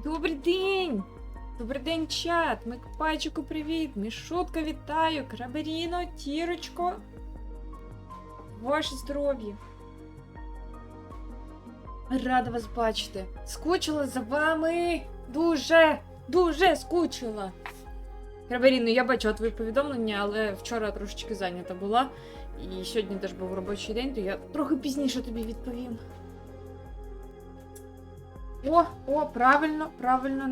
Добрий день! Добрий день, чат! Микпайчику, привіт! Мішутка, вітаю! Краберіно, Тірочко! Ваше здоров'я! Рада вас бачити! Скучила за вами! Дуже скучила! Краберіно, я бачила твої повідомлення, але вчора трошечки зайнята була. І сьогодні теж був робочий день, то я трохи пізніше тобі відповім. О, правильно.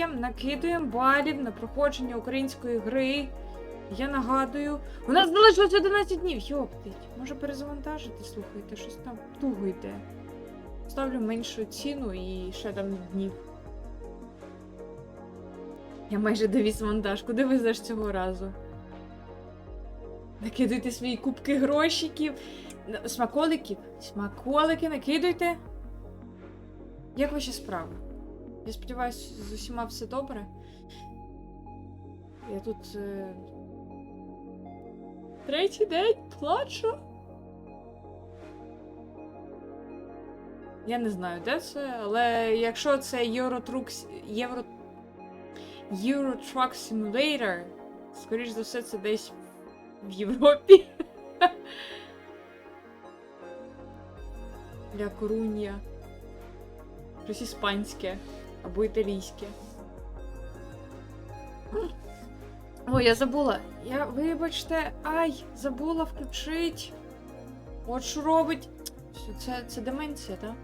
Накидуємо балів на проходження української гри. Я нагадую. У нас залишилось 11 днів, йоптить. Може перезавантажити, слухайте, щось там туго йде. Ставлю меншу ціну і ще там днів. Я майже довіз монтаж. Куди везеш цього разу? Накидуйте свої кубки грошиків. Смаколиків. Смаколики накидуйте. Як ваші справи? Я сподіваюся, з усіма все добре. Я тут... Третій день плачу. Я не знаю, де це, але якщо це Euro Truck Simulator, скоріш за все, це десь в Європі. Ля Корунья. Щось іспанське або італійське. Ой, я забула. Вибачте, забула включить. От що робить. Це деменція, так?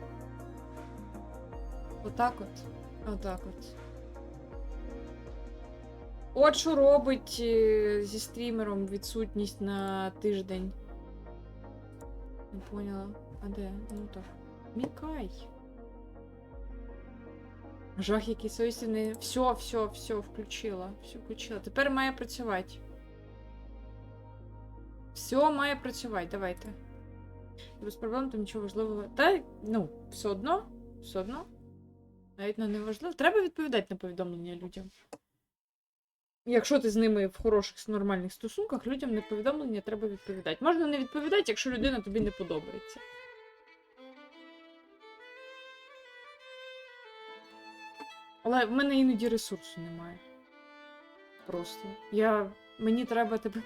Отак от. От що робить зі стрімером відсутність на тиждень. Не поняла. А де? Ну так. Мікай. Жах, який совісті не... Все, включила. Тепер має працювати. Все має працювати, давайте. Без проблем, там нічого важливого. Та, все одно. Навіть не важливо. Треба відповідати на повідомлення людям. Якщо ти з ними в хороших, нормальних стосунках, людям на повідомлення треба відповідати. Можна не відповідати, якщо людина тобі не подобається. Але в мене іноді ресурсу немає. Просто. Мені треба тепер...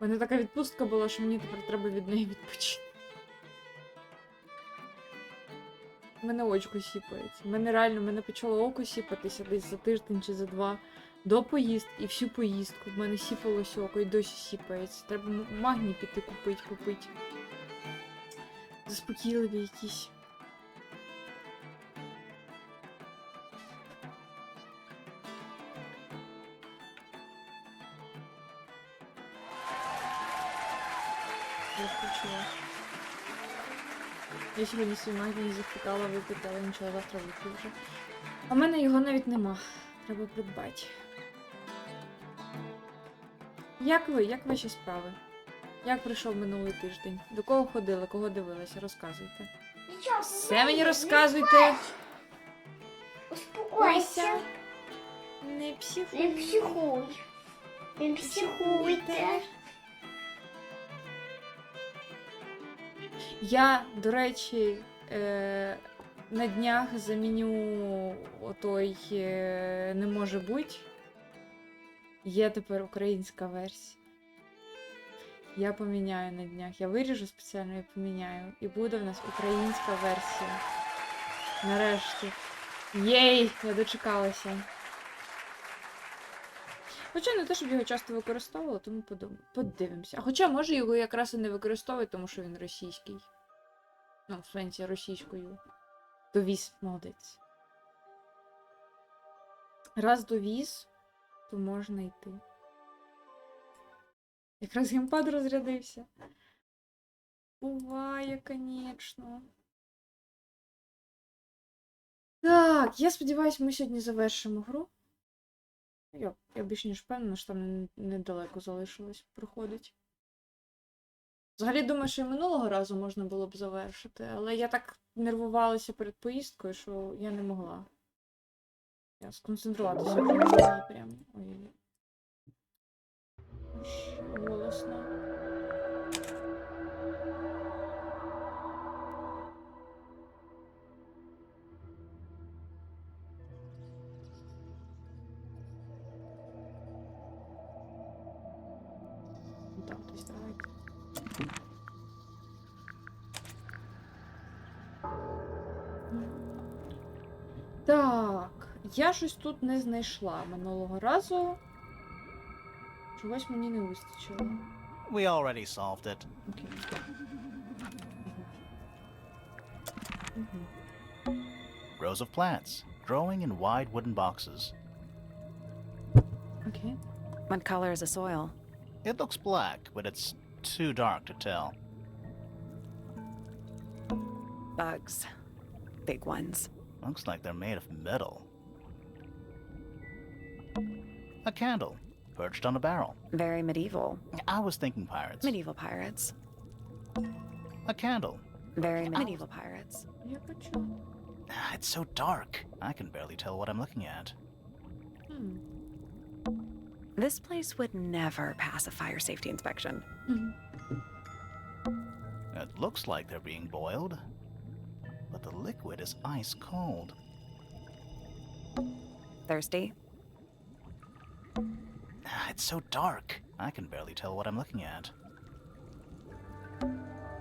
У мене така відпустка була, що мені тепер треба від неї відпочити. У мене очко сіпається. У мене почало око сіпатися десь за тиждень чи за два до поїздки. І всю поїздку. В мене сіпалося око і досі сіпається. Треба магній піти попити. Заспокійливі якісь. Я сьогодні свій магазин захотіла випити, але нічого, завтра вип'ю вже. А в мене його навіть нема. Треба придбати. Як ви? Як ваші справи? Як пройшов минулий тиждень? До кого ходили? Кого дивилися? Розказуйте. Все мені розказуйте! Успокойся. Не психуй. Не психуй. Не психуйте. Я, до речі, на днях заміню отой «Не може бути». Є тепер українська версія. Я поміняю на днях. Я виріжу спеціально і поміняю. І буде в нас українська версія. Нарешті. Єй! Я дочекалася. Хоча не те, щоб його часто використовувала, тому подивимося. А хоча, може, його якраз і не використовують, тому що він російський. Ну, в сенсі російською. Довіз, молодець. Раз довіз, то можна йти. Якраз геймпад розрядився. Буває, конечно. Так, я сподіваюся, ми сьогодні завершимо гру. Я більш ніж впевнена, що там недалеко залишилось проходить. Взагалі, думаю, що і минулого разу можна було б завершити, але я так нервувалася перед поїздкою, що я не могла. Я сконцентруватися не могла прямо. Ой. Голосно. Так, я щось тут не знайшла минулого разу. Чогось мені не вистачило. We already solved it. Окей. Rows of plants, growing in wide wooden boxes. Окей. What color is the soil? It looks black, but it's too dark to tell. Bugs. Big ones. Looks like they're made of metal. A candle, perched on a barrel. Very medieval. I was thinking pirates. Medieval pirates. A candle. Very medieval pirates. Я почула. It's so dark. I can barely tell what I'm looking at. This place would never pass a fire safety inspection. It looks like they're being boiled, but the liquid is ice cold. Thirsty? It's so dark. I can barely tell what I'm looking at.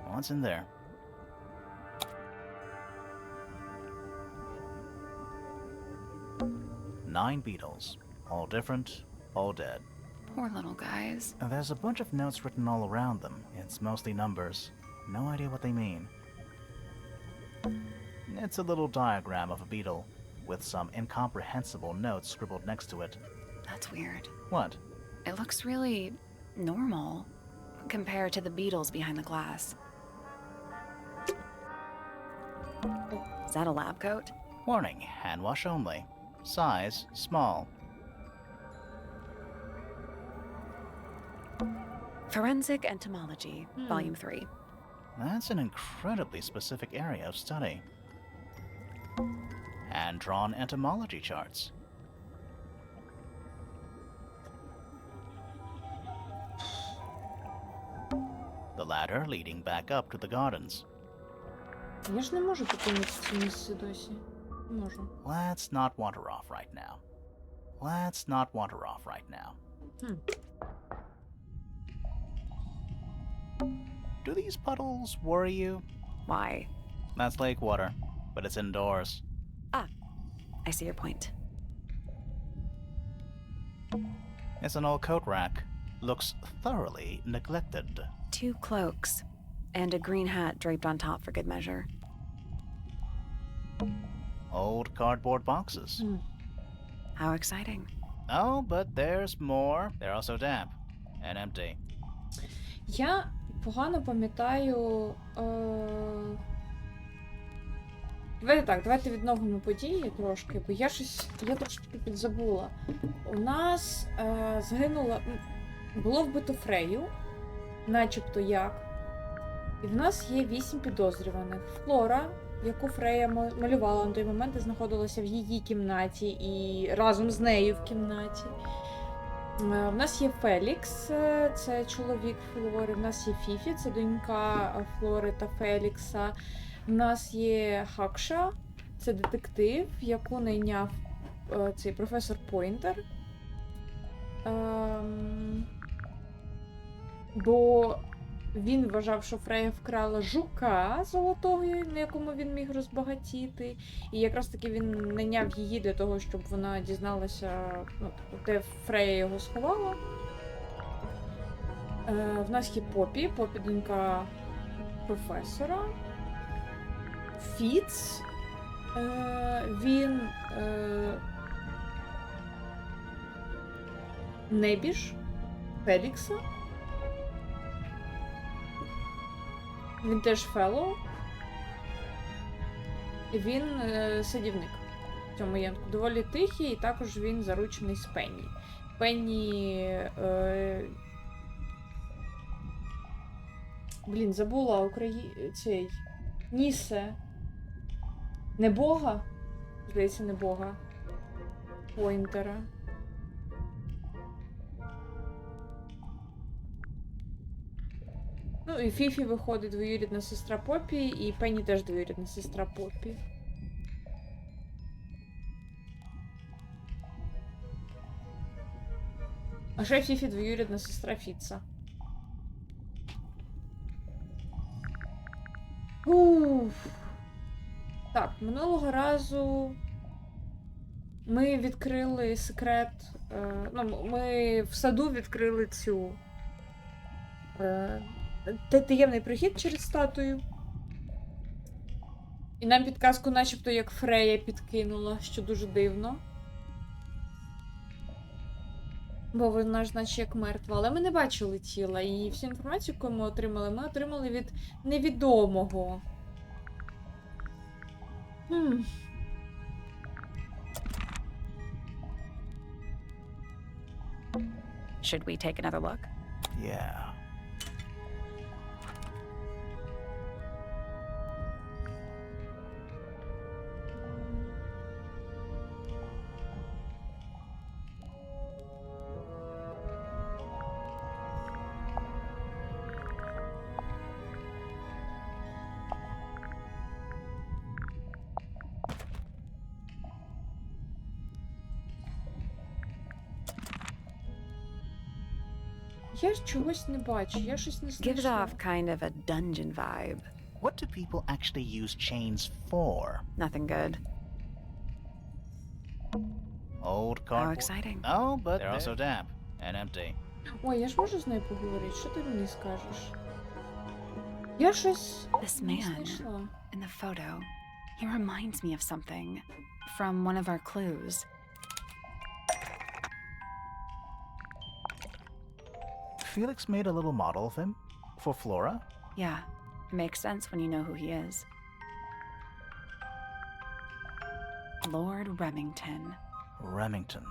What's in there? Nine beetles, all different, all dead. Poor little guys. There's a bunch of notes written all around them. It's mostly numbers. No idea what they mean. It's a little diagram of a beetle, with some incomprehensible notes scribbled next to it. That's weird. What? It looks really normal compared to the beetles behind the glass. Is that a lab coat? Warning, hand wash only. Size, small. Forensic Entomology, Volume 3. That's an incredibly specific area of study. Hand-drawn entomology charts. The ladder leading back up to the gardens. Я ж не можу покинути це місце досі. Не можу. Let's not wander off right now. Let's not wander off right now. Do these puddles worry you? Why? That's lake water, but it's indoors. I see your point. It's an old coat rack. Looks thoroughly neglected. 2 cloaks, and a green hat draped on top for good measure. Old cardboard boxes. How exciting. Oh, but there's more. They're also damp and empty. Я погано пам'ятаю. Давайте відновимо події трошки, бо я трошки підзабула. У нас загинула. Було вбито Фрею, начебто як. І в нас є 8 підозрюваних. Флора, яку Фрея малювала на той момент, і знаходилася в її кімнаті і разом з нею в кімнаті. В нас є Фелікс, це чоловік Флори, в нас є Фіфі, це донька Флори та Фелікса. У нас є Хакша, це детектив, яку найняв цей професор Пойнтер. Бо він вважав, що Фрея вкрала жука золотого, на якому він міг розбагатіти. І якраз таки він найняв її для того, щоб вона дізналася, де Фрея його сховала. В нас є Попі, донька професора. Фіц. Він небіж Фелікса. Він теж феллоу. Він садівник в цьому янку. Доволі тихий, і також він заручений з Пенні. Пенні... забула цей... Нісе. Не Бога? Здається, не Бога. Пойнтера. Ну і Фіфі виходить двоюрідна сестра Поппі, і Пенні теж двоюрідна сестра Поппі. А ще Фіфі двоюрідна сестра Фіца. Уф. Так, минулого разу ми відкрили секрет. Ми в саду відкрили цю таємний прохід через статую. І нам підказку начебто як Фрея підкинула, що дуже дивно. Бо вона ж наче як мертва. Але ми не бачили тіла. І всю інформацію, яку ми отримали від невідомого. Should we take another look? Yeah. Я ж чогось не бачу, я щось не Gives знайшла. off kind of a dungeon vibe. What do people actually use chains for? Nothing good. Old How cardboard? exciting. No, but they're also damp and empty. Ой, я ж можу з нею поговорити, що ти мені скажеш? Я щось This не man знайшла. in the photo, he reminds me of something from one of our clues. Felix made a little model of him for Flora. Yeah, it makes sense when you know who he is. Lord Remington. Remington.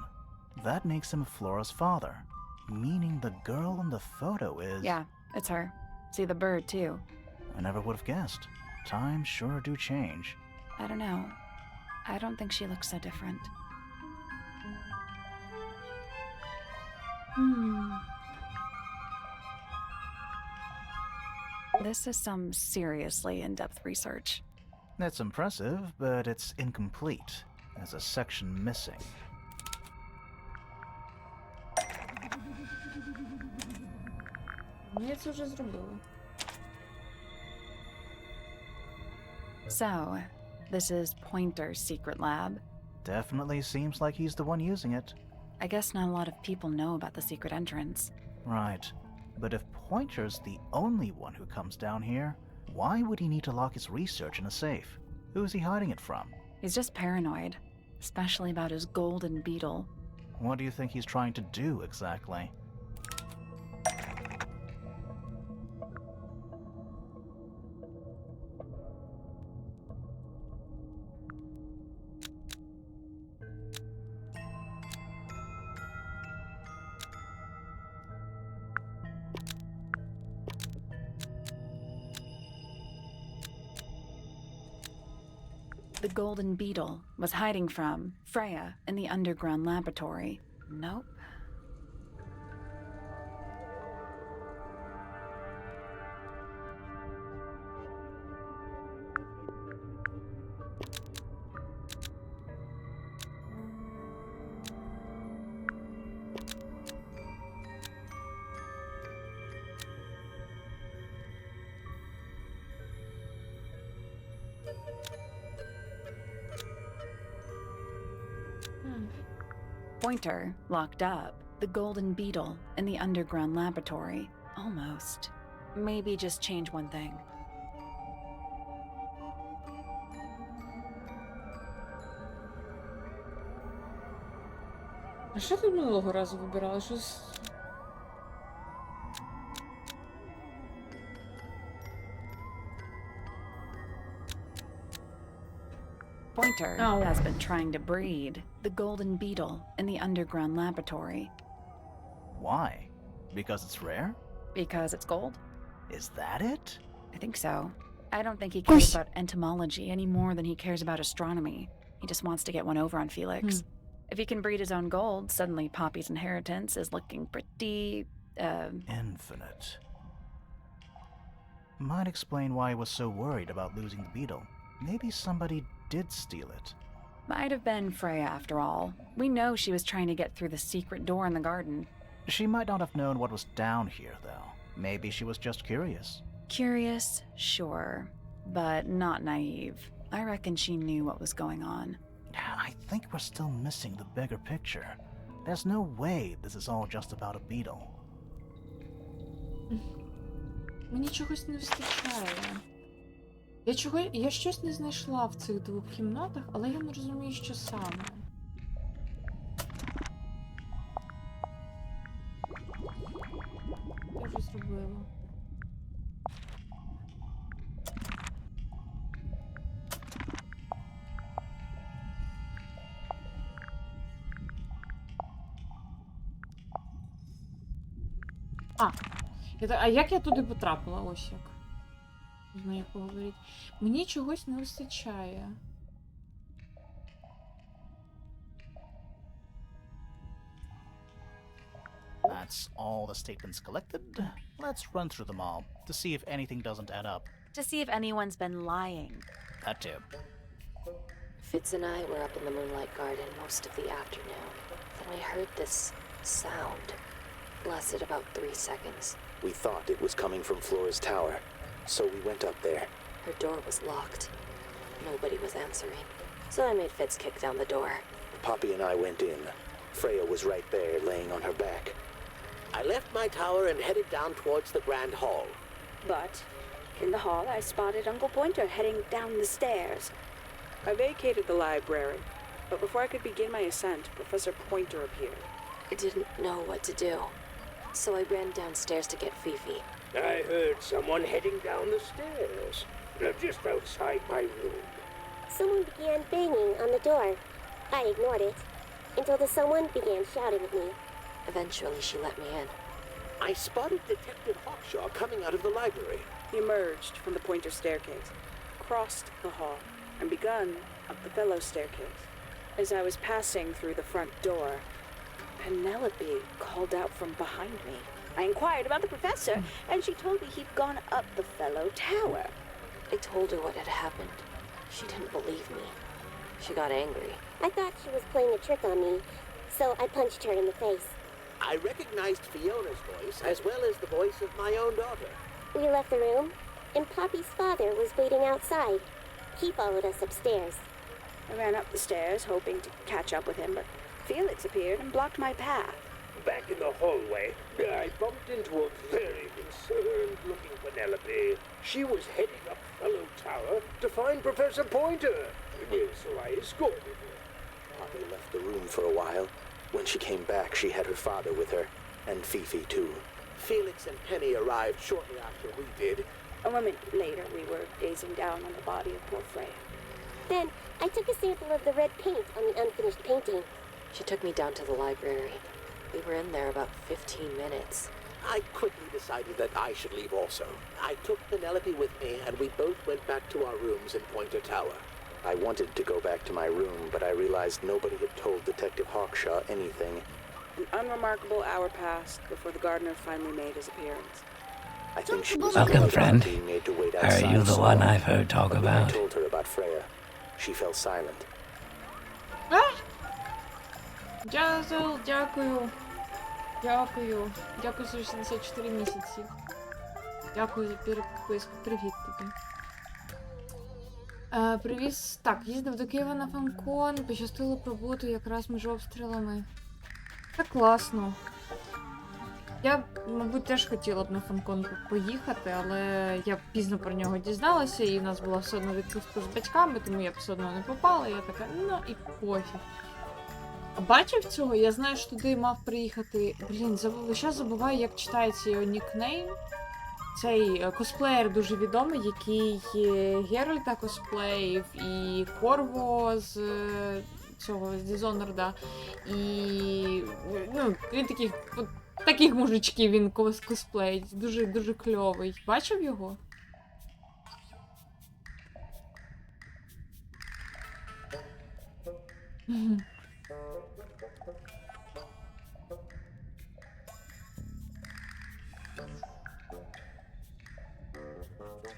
That makes him Flora's father, meaning the girl in the photo is... Yeah, it's her. See the bird, too. I never would have guessed. Times sure do change. I don't know. I don't think she looks so different. This is some seriously in-depth research. That's impressive, but it's incomplete. There's a section missing. Я це вже зробила. So, this is Pointer's secret lab. Definitely seems like he's the one using it. I guess not a lot of people know about the secret entrance. Right. But if Pointer's the only one who comes down here, why would he need to lock his research in a safe? Who's he hiding it from? He's just paranoid, especially about his golden beetle. What do you think he's trying to do exactly? The golden beetle was hiding from Freya in the underground laboratory. Nope. Pointer locked up the golden beetle in the underground laboratory. Almost. Maybe just change one thing. А що ти минулого разу вибирала? Щось... Pointer Oh. has been trying to breed the golden beetle in the underground laboratory. Why? Because it's rare? Because it's gold? Is that it? I think so. I don't think he cares about entomology any more than he cares about astronomy. He just wants to get one over on Felix. If he can breed his own gold, suddenly Poppy's inheritance is looking pretty, Infinite. Might explain why he was so worried about losing the beetle. Maybe somebody did steal it. Might have been Freya after all. We know she was trying to get through the secret door in the garden. She might not have known what was down here, though. Maybe she was just curious. Curious, sure, but not naive. I reckon she knew what was going on. I think we're still missing the bigger picture. There's no way this is all just about a beetle. Мені чогось не вистачає. Я щось не знайшла в цих двох кімнатах, але я не розумію, що саме. Я вже зробила. А як я туди потрапила? Ось як. Не знаю, як поговорити. Мені чогось не вистачає. That's all the statements collected. Let's run through them all to see if anything doesn't add up. To see if anyone's been lying. That too. Fitz and I were up in the Moonlight Garden most of the afternoon. Then we heard this sound. Lasted about 3 seconds. We thought it was coming from Flora's tower, so we went up there. Her door was locked. Nobody was answering. So I made Fitz kick down the door. Poppy and I went in. Freya was right there, laying on her back. I left my tower and headed down towards the Grand Hall. But in the hall, I spotted Uncle Pointer heading down the stairs. I vacated the library, but before I could begin my ascent, Professor Pointer appeared. I didn't know what to do. So I ran downstairs to get Fifi. I heard someone heading down the stairs, just outside my room. Someone began banging on the door. I ignored it until the someone began shouting at me. Eventually, she let me in. I spotted Detective Hawkshaw coming out of the library. He emerged from the Pointer staircase, crossed the hall, and begun up the fellow staircase. As I was passing through the front door, Penelope called out from behind me. I inquired about the professor, and she told me he'd gone up the fellow tower. I told her what had happened. She didn't believe me. She got angry. I thought she was playing a trick on me, so I punched her in the face. I recognized Fiona's voice as well as the voice of my own daughter. We left the room, and Poppy's father was waiting outside. He followed us upstairs. I ran up the stairs, hoping to catch up with him, but Felix appeared and blocked my path. Back in the hallway, I bumped into a very concerned-looking Penelope. She was heading up Fellow Tower to find Professor Pointer, so I escorted her. Poppy left the room for a while. When she came back, she had her father with her, and Fifi too. Felix and Penny arrived shortly after we did. A moment later, we were gazing down on the body of poor Freya. Then I took a sample of the red paint on the unfinished painting. She took me down to the library. We were in there about 15 minutes. I quickly decided that I should leave also. I took Penelope with me, and we both went back to our rooms in Pointer Tower. I wanted to go back to my room, but I realized nobody had told Detective Hawkshaw anything. An unremarkable hour passed before the gardener finally made his appearance. I think she was Welcome, worried friend. about being made to wait Are outside you the so one long. I've heard talk When I about? told her about Freya. She fell silent. Джазел, дякую. Дякую. Дякую за 64 місяці. Дякую за переписку. Привіт тобі. Привіз. Так, їздив до Києва на фанкон. Пощастило пробути якраз між обстрілами. Це класно. Я, мабуть, теж хотіла б на фанкон поїхати, але я пізно про нього дізналася, і в нас була все одно відпустка з батьками, тому я б все одно не попала. Я така, ну і пофіг. Бачив цього? Я знаю, що туди мав приїхати. Блін, зараз забуваю, як читається його нікнейм. Цей косплеєр дуже відомий, який Геральта косплеїв, і Корво з цього, з Dishonored. І ну, він таких мужичків він косплеїть. Дуже кльовий. Бачив його?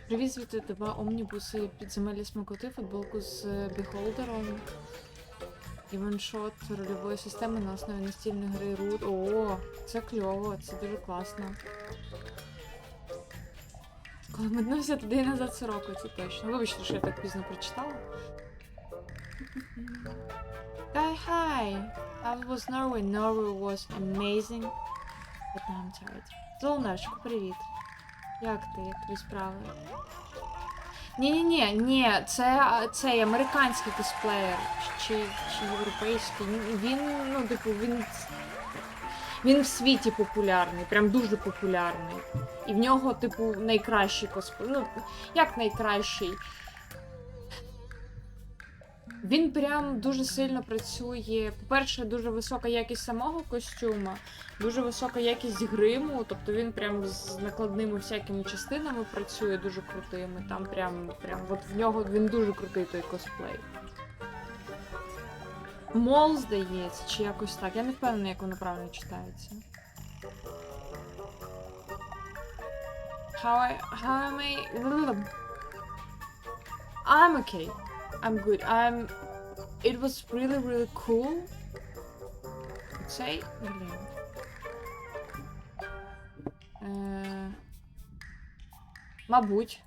Привіт, звідти два омнібуси, підземелля смакоти, футболку з бігхолдером і ваншот рольової системи на основі настільної гри Root. О, це кльово, це дуже класно. Коли метнувся туди і назад 40 року, це точно. Вибачте, що я так пізно прочитала. Hi! How was Norway? Norway was amazing. But now I'm tired. Золонарчику, привіт. Як ти? Як твої справи? Ні, це цей американський косплеєр. Чи європейський. Він, ну, типу, він в світі популярний, прям дуже популярний. І в нього, типу, найкращий косплей. Ну, як найкращий? Він прям дуже сильно працює. По-перше, дуже висока якість самого костюма, дуже висока якість гриму, тобто він прям з накладними всякими частинами працює, дуже крутими. Там прям от в нього він дуже крутий той косплей. Мол, здається, чи якось так. Я не впевнена, як воно правильно читається. How am I? I'm okay. I'm good. It was really cool. I'd say. Мабуть.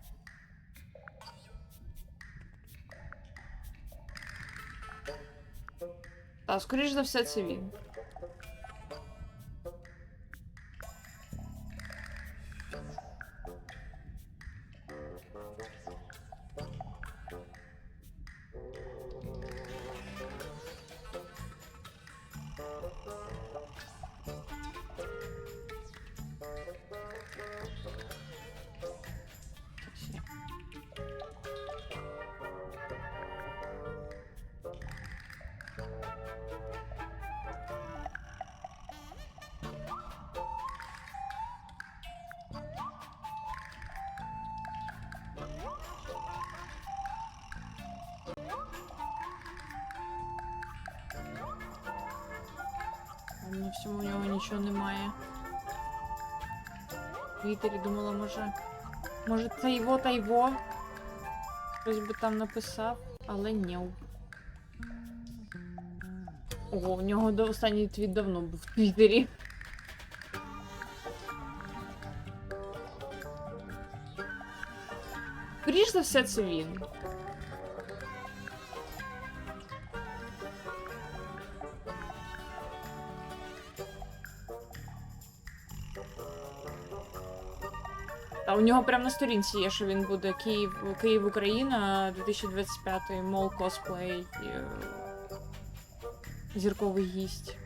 Та, скоріш за все, це він. На всьому у нього нічого немає. В Твіттері думала, може та його. Хтось би там написав, але ні. Ого, у нього останній твіт давно був в Твіттері. Скоріш за все, це він. А у нього прямо на сторінці є, що він буде Київ, Україна, 2025, мол косплей, зірковий гість.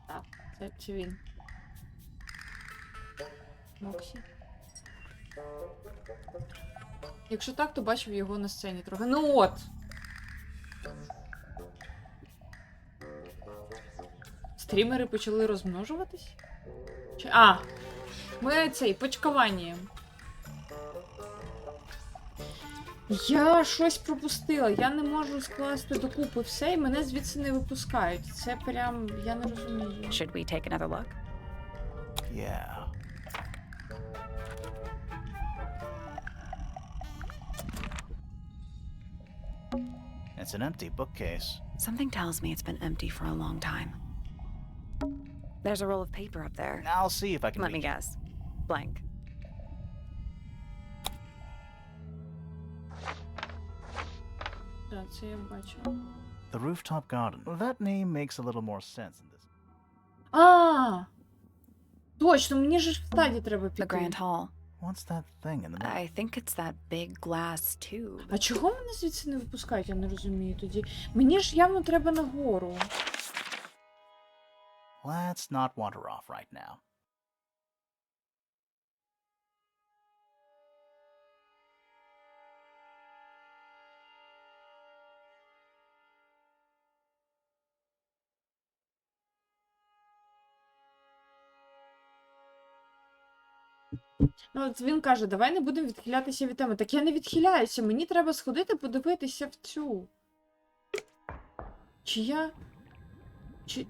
Так, це він. Моксі. Якщо так, то бачив його на сцені трохи. Ну от! Стрімери почали розмножуватись? Ми почкування. Я щось пропустила. Я не можу скласти докупи все, і мене звідси не випускають. Це прям, я не розумію. Should we take another look? Yeah. It's an empty bookcase. Something tells me it's been empty for a long time. There's a roll of paper up there. I'll see if I can Let me reach it. guess. Blank. Так, це я бачу. The rooftop garden. That name makes a little more sense in this. Точно, мені ж в стаді треба The піти. Grand Hall. What's that thing in the middle? I think it's that big glass tube. А чого мене звідси не випускають, я не розумію тоді. Мені ж явно треба нагору. Let's not wander off right now. Ну, от він каже, давай не будемо відхилятися від теми. Так я не відхиляюся, мені треба сходити подивитися в цю. Чи я...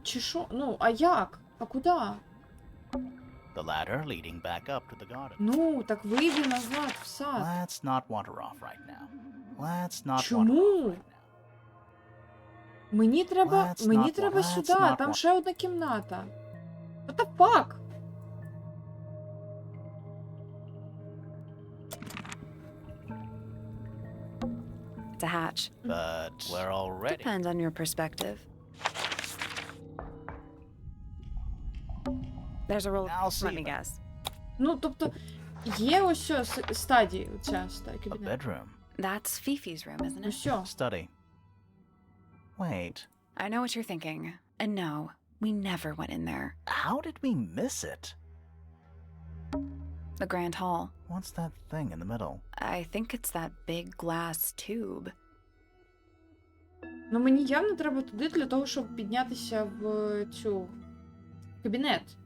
Чи що? Ну, а як? А куди? The ladder leading back up to the garden. Ну, так вийди назад, в сад. Let's not wander off right now. Let's not wander Чому? off right now. Мені треба let's сюди, not там wa- ще одна кімната. What the fuck? It's a hatch. But we're already. Depends on your perspective. There's a roll. I'll see Let me then. guess. Ну, тобто, є ось що стадії, оця стадія A кабінет. bedroom. That's Fifi's room, isn't Ну it? все. Study. Wait, I know what you're thinking. And no, we never went in there. how did we miss it? The Grand Hall. What's that thing in the middle? I think it's that big glass tube. Ну мені явно треба туди для того, щоб піднятися в цю кабінет.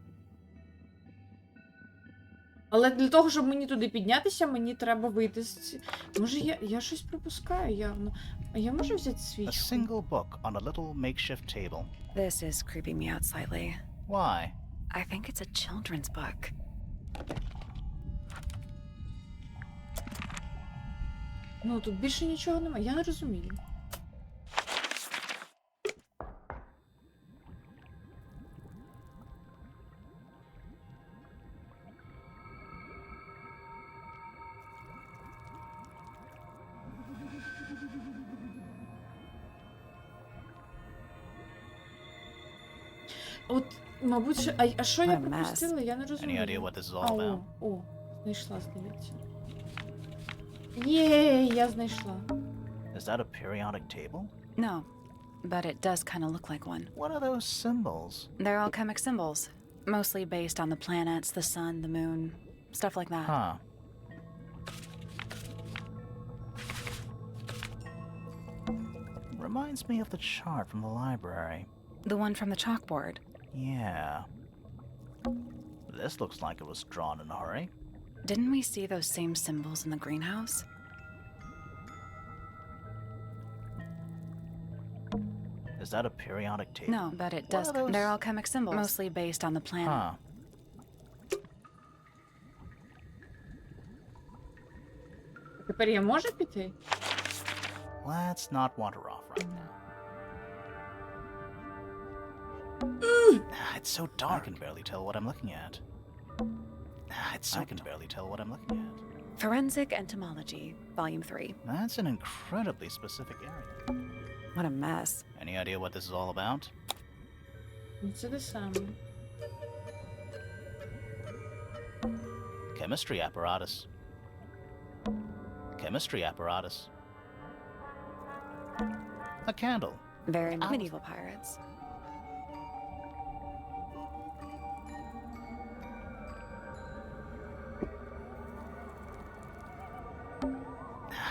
Але для того, щоб мені туди піднятися, мені треба вийти з Може я щось пропускаю явно. А я можу взяти A свічку? single book on a little makeshift table. This is creeping me out slightly. Why? I think it's a children's book. Ну тут більше нічого немає, я не розумію. От, мабуть, а що я What a mess. пропустила? Я не Any розумію. idea what this is all about? О, знайшла, здається. Є, я знайшла. Is that a periodic table? No, but it does kind of look like one. What are those symbols? They're alchemic symbols, mostly based on the planets, the sun, the moon, stuff like that. Huh. Reminds me of the chart from the library. The one from the chalkboard. Yeah. This looks like it was drawn in a hurry. Didn't we see those same symbols in the greenhouse? Is that a periodic table? No, but it What does. are those- They're alchemic symbols, mostly based on the planet. Huh. Тепер я можу піти? Let's not wander off right now. It's so dark. I can barely tell what I'm looking at. I can barely tell what I'm looking at. Forensic Entomology, Volume 3. That's an incredibly specific area. What a mess. Any idea what this is all about? Це те саме. Chemistry apparatus. Chemistry apparatus. A candle. Very medieval pirates.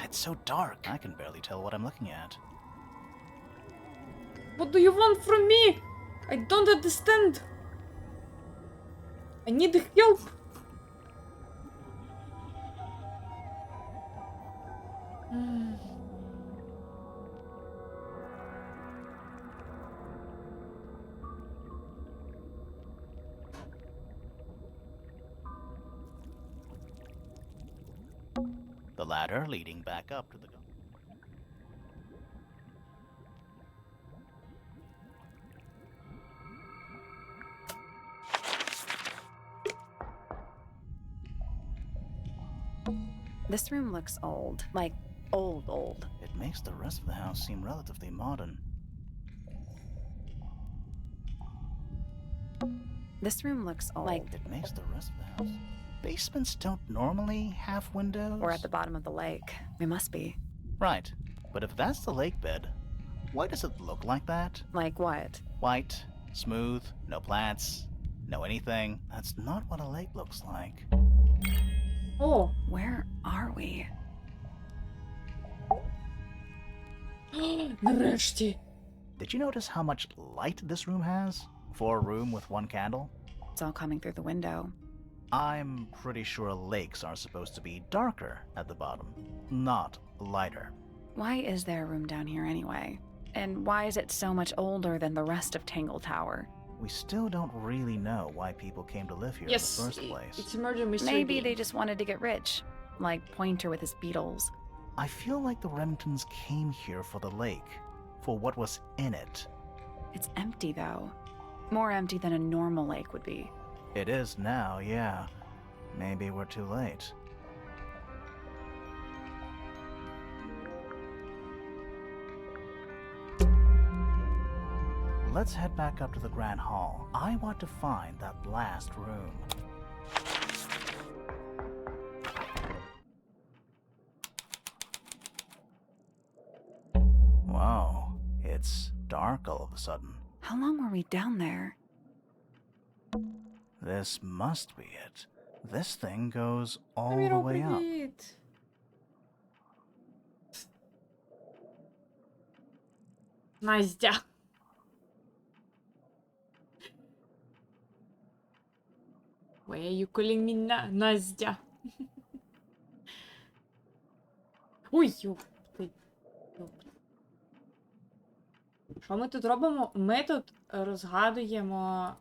It's so dark. I can barely tell what I'm looking at. What do you want from me? I don't understand. I need help. The ladder leading back up to the... This room looks old. Like, old. It makes the rest of the house seem relatively modern. This room looks old. Like, It makes the rest of the house... Basements don't normally have windows? we're at the bottom of the lake. We must be. Right. But if that's the lake bed, why does it look like that? Like what? White, smooth, no plants, no anything. That's not what a lake looks like. О, Where are we? нарешті. Did you notice how much light this room has? For a room with one candle? It's all coming through the window. I'm pretty sure lakes are supposed to be darker at the bottom, not lighter. Why is there a room down here anyway? And why is it so much older than the rest of Tangle Tower? We still don't really know why people came to live here Yes, in the first place. it's a murder mystery. Maybe game. they just wanted to get rich. Like Pointer with his beetles. I feel like the Remingtons came here for the lake. for what was in it. It's empty, though. More empty than a normal lake would be. It is now, yeah. Maybe we're too late. Let's head back up to the Grand Hall. I want to find that last room. Whoa, it's dark all of a sudden. How long were we down there? This must be it. This thing goes all the Камера, way up. привіт. Настя. Why are you calling me Настя? Ой, ёпти. Що ми тут робимо? Ми тут розгадуємо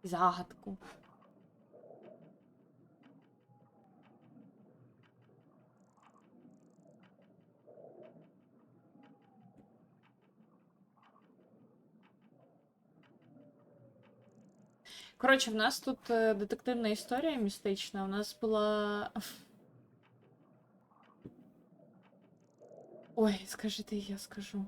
загадку. Коротше, в нас тут детективна історія містична. У нас була. Ой, скажите, я скажу.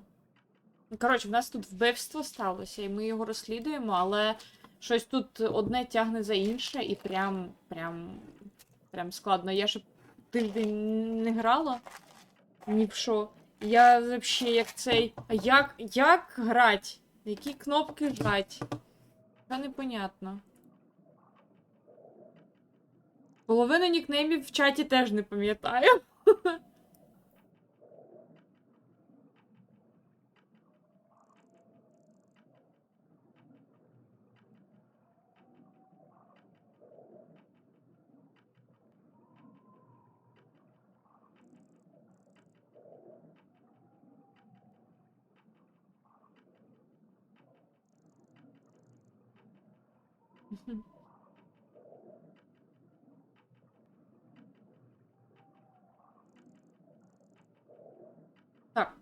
Коротше, в нас тут вбивство сталося, і ми його розслідуємо, але щось тут одне тягне за інше, і прям складно. Я ще тиждень не грала. Ні в що. Я взагалі як цей. А як грать? Які кнопки жать? Це непонятно. Половину нікнеймів в чаті теж не пам'ятаю. Так.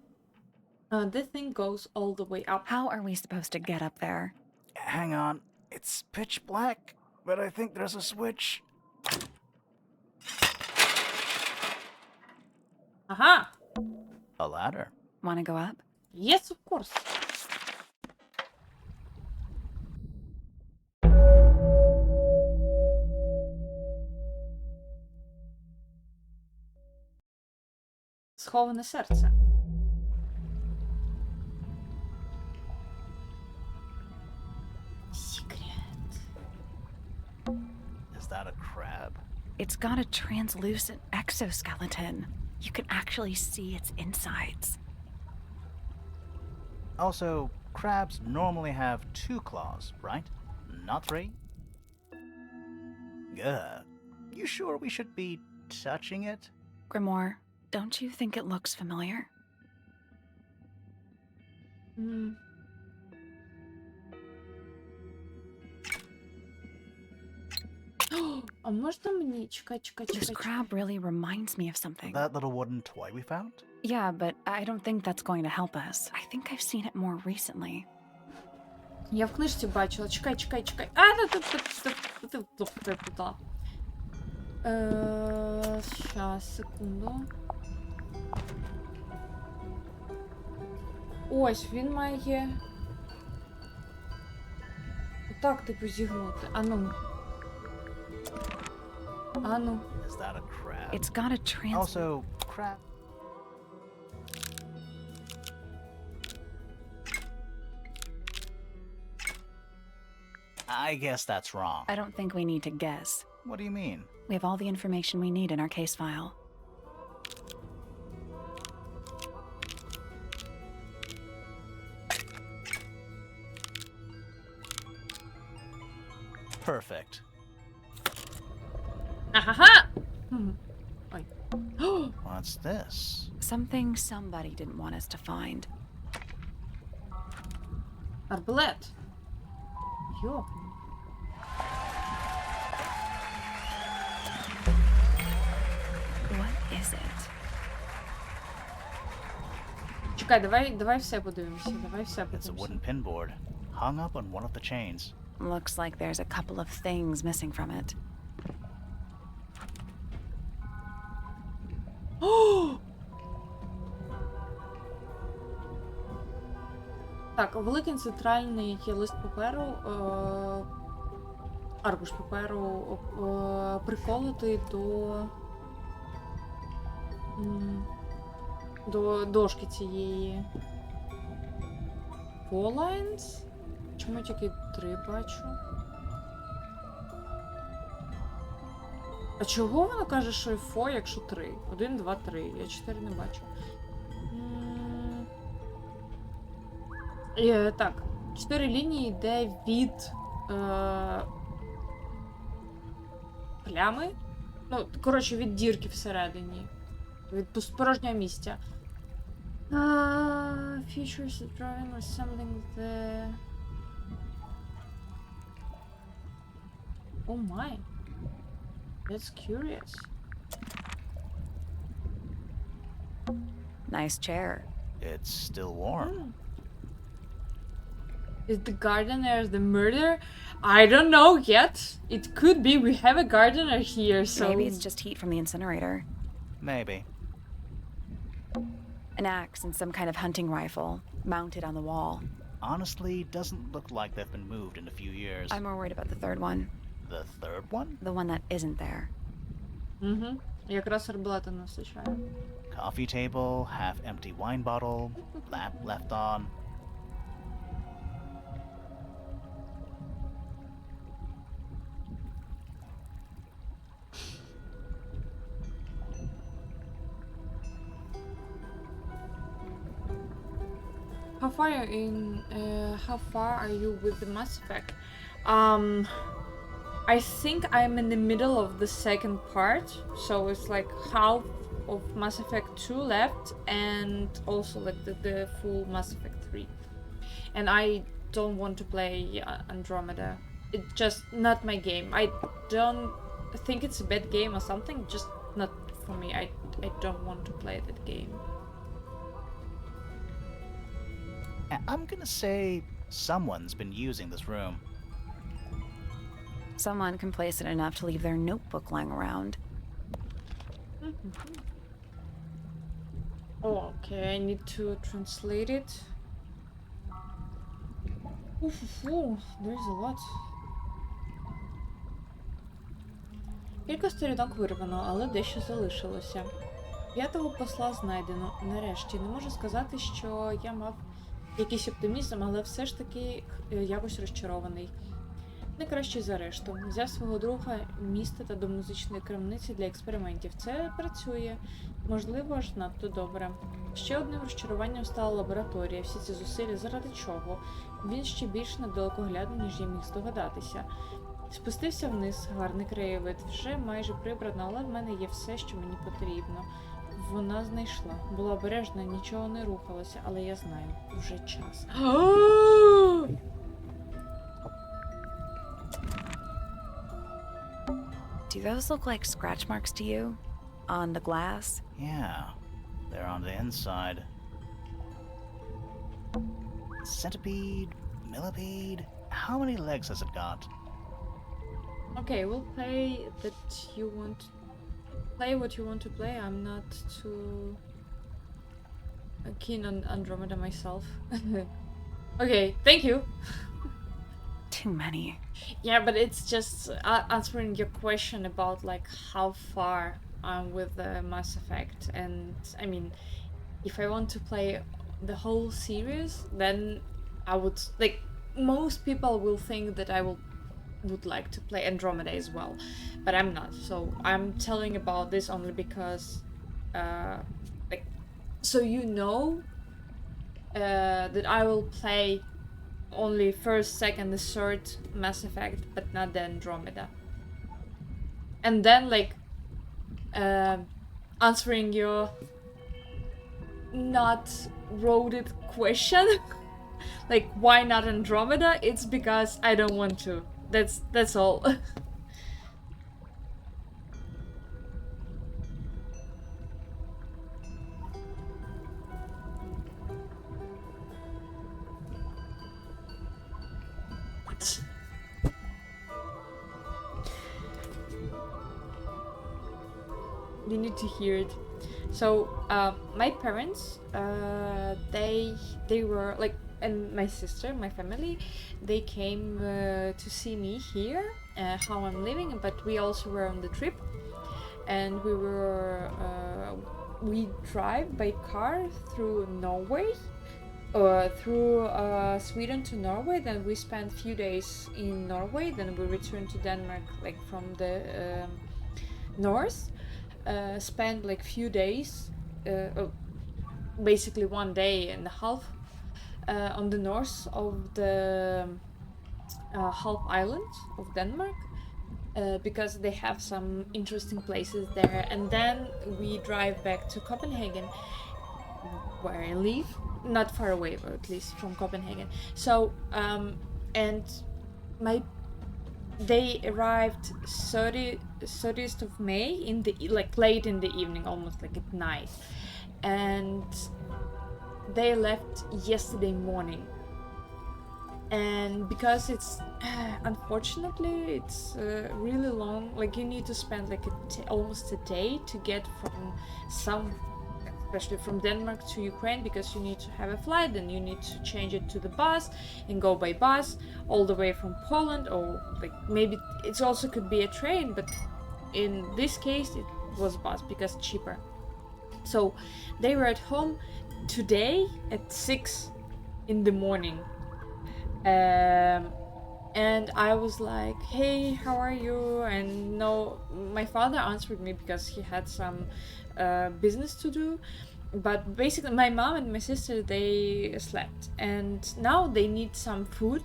This thing goes all the way up. How are we supposed to get up there? Hang on. It's pitch black, but I think there's a switch. Ага. A ladder. Want to go up? Yes, of course. Сховане серце. Секрет. Is that a crab? It's got a translucent exoskeleton. You can actually see its insides. Also, crabs normally have 2 claws, right? Not 3? Ugh. You sure we should be touching it? Grimoire, don't you think it looks familiar? А можна мені? Чекай. This crab really reminds me of something. That little wooden toy we found? Yeah, but I don't think that's going to help us. I think I've seen it more recently. Я в книжці бачила. Чекай. Щас, секунду. Ось, він має... Отак, типу, зігнути. Ану. Is that a crab? It's got a Also, crab. I guess that's wrong. I don't think we need to guess. What do you mean? We have all the information we need in our case file. Perfect. Аха-ха! Ой. What's this? Something somebody didn't want us to find. Арбалет. Йоп. What is it? Чекай, давай все подивимося. Давай все It's a подивимося. wooden pinboard, hung up on one of the chains. Looks like there's a couple of things missing from it. Так, великий центральний лист паперу, аркуш паперу приколотий до дошки цієї. Four lines? Чому я тільки 3 бачу? А чого вона каже, що 4, якщо 3? 1, 2, 3. Я 4 не бачу. Так, 4 лінії йде від плями. Ну, коротше, від дірки всередині. Від порожнього місця. Features of drawing or something there. Oh my. That's curious. Nice chair. It's still warm. Is the gardener the murderer? I don't know yet. It could be. We have a gardener here, so... Maybe it's just heat from the incinerator. Maybe. An axe and some kind of hunting rifle, mounted on the wall. Honestly, doesn't look like they've been moved in a few years. I'm more worried about the third one. The third one? The one that isn't there. Якраз арбалета не вистачає. Coffee table, half-empty wine bottle, lamp left on. How far are you with the Mass Effect? I think I'm in the middle of the second part, so it's like half of Mass Effect 2 left, and also like the full Mass Effect 3. And I don't want to play Andromeda. It's just not my game. I don't think it's a bad game or something, just not for me. I don't want to play that game. I'm gonna say someone's been using this room. Someone complacent enough to leave their notebook lying around. Oh, okay, I need to translate it. There's a lot. Кілька сторінок вирвано, але дещо залишилося. 5-го посла знайдено. Нарешті. Не можу сказати, що я мав якийсь оптимізм, але все ж таки якось розчарований. Не краще за решту. Взяв свого друга міста та до музичної крамниці для експериментів. Це працює. Можливо, аж надто добре. Ще одним розчаруванням стала лабораторія. Всі ці зусилля заради чого? Він ще більш недалекоглядний, ніж я міг здогадатися. Спустився вниз, гарний краєвид. Вже майже прибрано, але в мене є все, що мені потрібно. Вона знайшла. Була обережна, нічого не рухалося, але я знаю, вже час. Do those look like scratch marks to you? On the glass? Yeah, they're on the inside. Centipede? Millipede? How many legs has it got? Okay, we'll play that you want. Play what you want to play. I'm not too keen on Andromeda myself. Okay, thank you. Too many. Yeah, but it's just answering your question about like how far I'm with the Mass Effect, and I mean, if I want to play the whole series, then I would like. Most people will think that I would like to play Andromeda as well, but I'm not. So I'm telling about this only because, like, so you know, that I will play only first, second, the third Mass Effect, but not the Andromeda. And then, like, answering your not worded question, like, why not Andromeda? It's because I don't want to. That's all. You need to hear it. So my parents, they were like, and my sister, my family, they came to see me here, how I'm living. But we also were on the trip, and we drive by car through Norway, through Sweden to Norway. Then we spent few days in Norway. Then we returned to Denmark, like from the north. Spent like few days, basically 1 day and a half, on the north of the half island of Denmark, because they have some interesting places there. And then we drive back to Copenhagen, where I live, not far away, but at least from Copenhagen. So and they arrived 30th of May in the like late in the evening, almost like at night, and they left yesterday morning. And because it's unfortunately it's really long, like you need to spend like almost a day to get from especially from Denmark to Ukraine, because you need to have a flight, then you need to change it to the bus and go by bus all the way from Poland, or like maybe it also could be a train, but in this case it was bus because cheaper. So they were at home today at 6 in the morning, and I was like, hey, how are you? And no, my father answered me because he had some business to do. But basically my mom and my sister, they slept, and now they need some food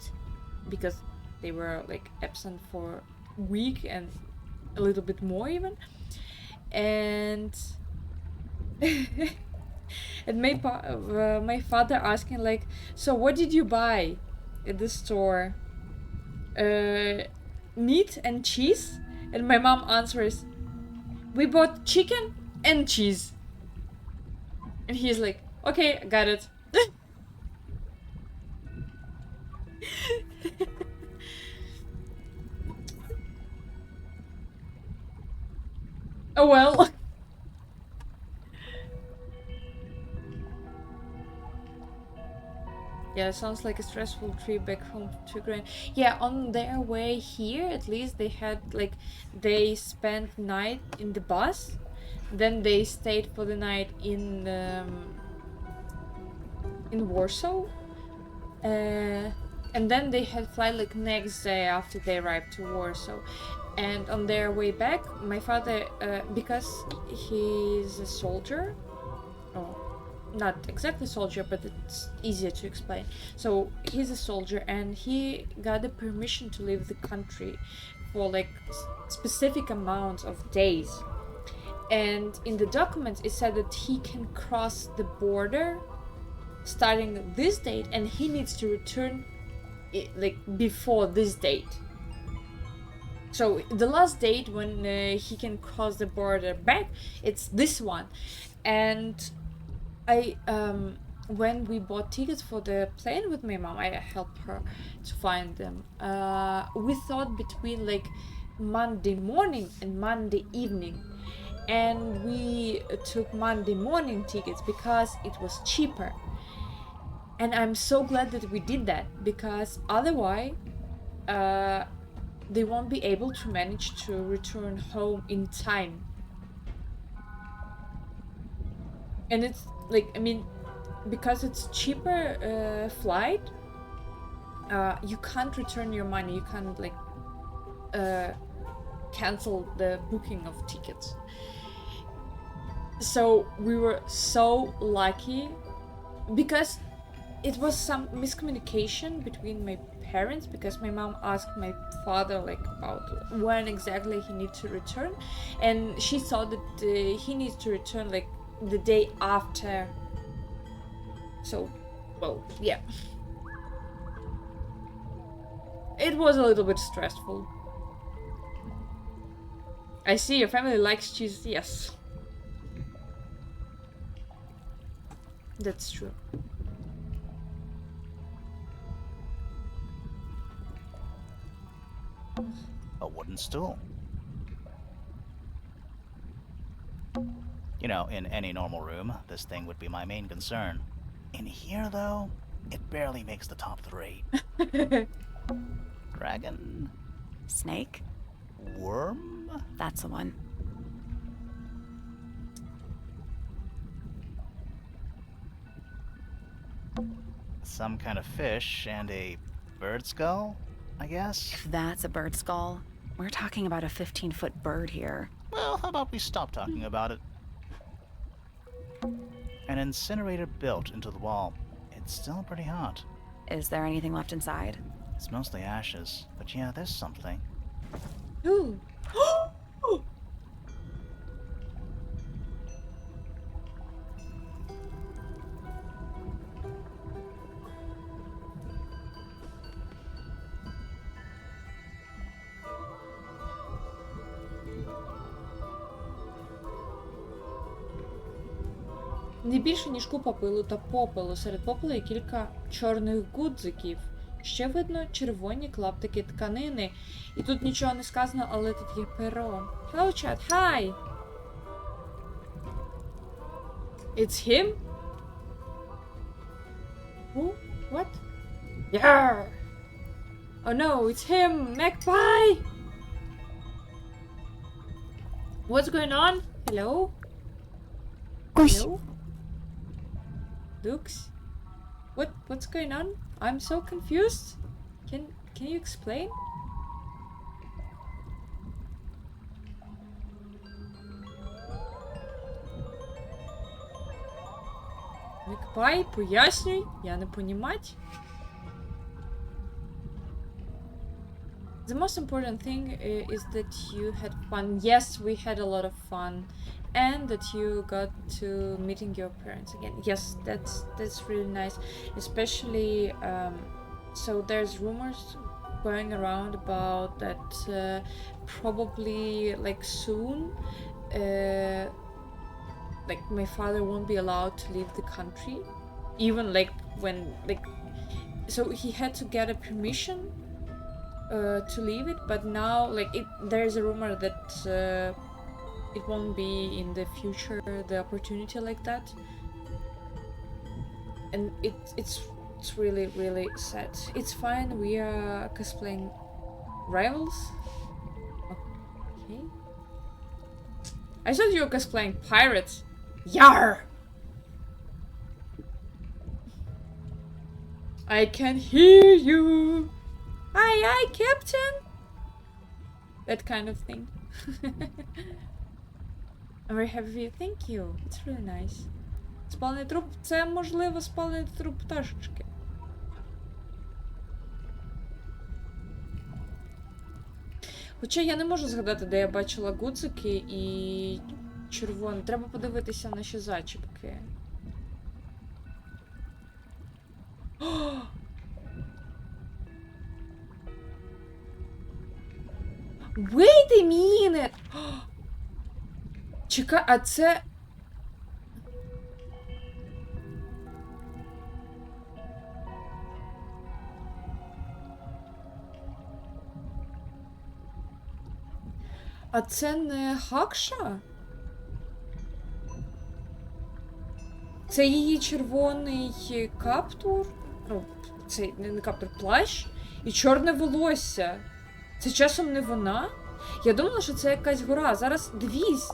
because they were like absent for a week and a little bit more even. And and my father asking like, so what did you buy at the store? Meat and cheese? And my mom answers, we bought chicken and cheese. And he's like, okay, I got it. Oh well. Yeah, sounds like a stressful trip back home to Ukraine. Yeah, on their way here, at least they had like, they spent night in the bus, then they stayed for the night in Warsaw, and then they had flight like next day after they arrived to Warsaw. And on their way back, my father, because he's a soldier, oh, not exactly soldier, but it's easier to explain. So he's a soldier, and he got the permission to leave the country for like specific amounts of days. And in the documents, it said that he can cross the border starting this date, and he needs to return like before this date. So the last date when he can cross the border back, it's this one. And I when we bought tickets for the plane with my mom, I helped her to find them. We thought between like Monday morning and Monday evening, and we took Monday morning tickets because it was cheaper. And I'm so glad that we did that, because otherwise they won't be able to manage to return home in time. And it's like, I mean, because it's cheaper flight, you can't return your money. You can't like cancel the booking of tickets. So we were so lucky, because it was some miscommunication between my parents, because my mom asked my father like about when exactly he needs to return, and she thought that he needs to return like the day after. So, well, yeah, it was a little bit stressful. I see your family likes cheese. Yes, that's true. A wooden stool. You know, in any normal room, this thing would be my main concern. In here, though, it barely makes the top 3. Dragon? Snake? Worm? That's the one. Some kind of fish and a bird skull, I guess? If that's a bird skull, we're talking about a 15-foot bird here. Well, how about we stop talking about it? An incinerator built into the wall. It's still pretty hot. Is there anything left inside? It's mostly ashes, but yeah, there's something. Ooh. Не більше, ніж купа пилу та попелу. Серед попелу є кілька чорних гудзиків. Ще видно червоні клаптики тканини. І тут нічого не сказано, але тут є перо. Hello, chat. Hi! It's him? Who? What? Yeah! Oh no, it's him! Magpie! What's going on? Hello? Hello? Lux? What's going on? I'm so confused. Can you explain? Magpie, пояснюй, я не понімать. The most important thing is that you had fun. Yes, we had a lot of fun. And that you got to meeting your parents again. Yes, that's really nice. Especially, so there's rumors going around about that probably like soon, like my father won't be allowed to leave the country, even like when like, so he had to get a permission to leave it, but now like there's a rumor that it won't be in the future the opportunity like that, and it's really really sad. It's fine. We are cosplaying rivals. Okay. I thought you were cosplaying pirates. Yar! I can hear you. Aye aye, Captain. That kind of thing. I'm very happy. Thank you. It's really nice. Спалений труп. Це, можливо, спалений труп пташечки. Хоча я не можу згадати, де я бачила гудзики і червоні. Треба подивитися на ще зачіпки. Wait a minute! Чекай, а це... А це не Хакша? Це її червоний каптур? Ну, це не каптур, плащ і чорне волосся. Це часом не вона? Я думала, що це якась гора. Зараз дивись.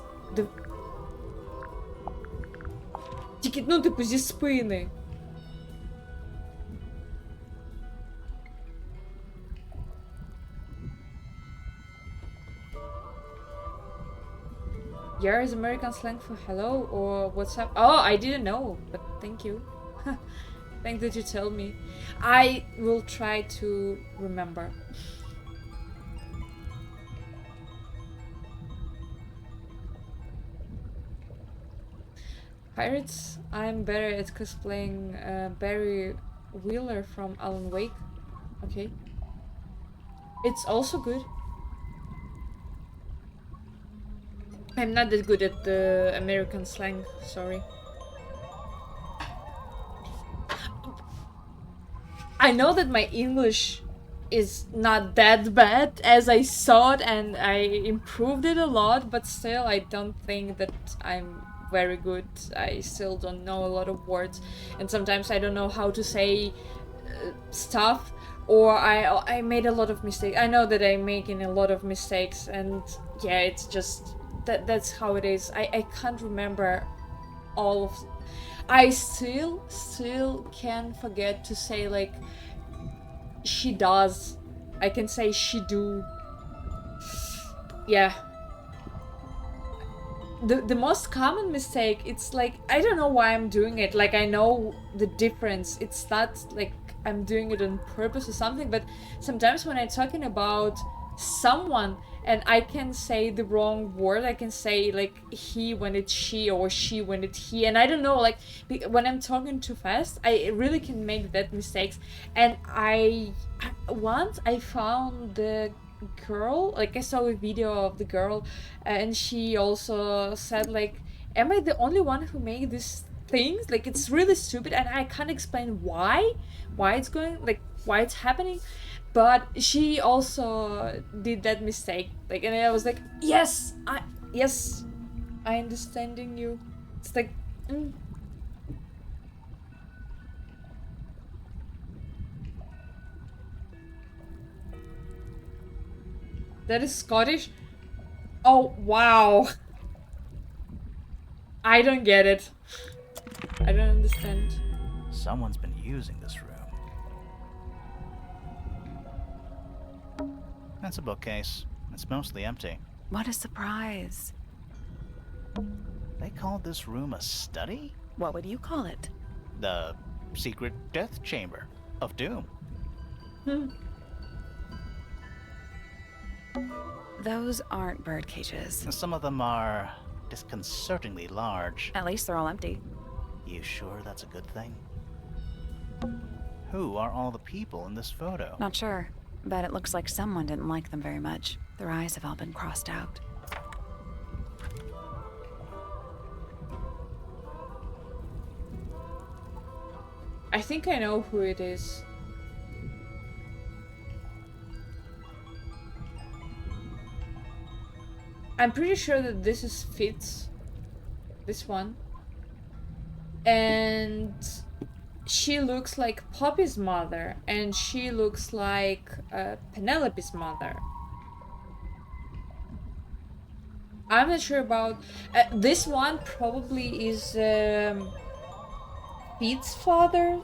Тільки, ну, типу, зі спини. Yar is American slang for hello or what's up? Oh, I didn't know, but thank you. Thank that you tell me. I will try to remember. Pirates, I'm better at cosplaying Barry Wheeler from Alan Wake. Okay. It's also good. I'm not that good at the American slang, sorry. I know that my English is not that bad as I saw it and I improved it a lot, but still I don't think that I'm very good. I still don't know a lot of words, and sometimes I don't know how to say stuff, or I made a lot of mistakes. I know that I'm making a lot of mistakes, and yeah, it's just that's how it is. I can't remember all of. I still can forget to say like she does. I can say she do. Yeah. The most common mistake, it's like, I don't know why I'm doing it. Like, I know the difference. It's not like I'm doing it on purpose or something, but sometimes when I'm talking about someone and I can say the wrong word, I can say like he when it's she, or she when it's he, and I don't know, like when I'm talking too fast, I really can make that mistakes. And once I found the girl, like I saw a video of the girl, and she also said like, am I the only one who made these things? Like, it's really stupid, and I can't explain why it's going, like why it's happening. But she also did that mistake, like, and I was like, yes, I understanding you. It's like, That is Scottish? Oh, wow. I don't get it. I don't understand. Someone's been using this room. That's a bookcase. It's mostly empty. What a surprise. They called this room a study? What would you call it? The secret death chamber of doom. Those aren't bird cages. Some of them are disconcertingly large. At least they're all empty. You sure that's a good thing? Who are all the people in this photo? Not sure, but it looks like someone didn't like them very much. Their eyes have all been crossed out. I think I know who it is. I'm pretty sure that this is Fitz. This one. And she looks like Poppy's mother, and she looks like Penelope's mother. I'm not sure about... this one probably is Pete's father.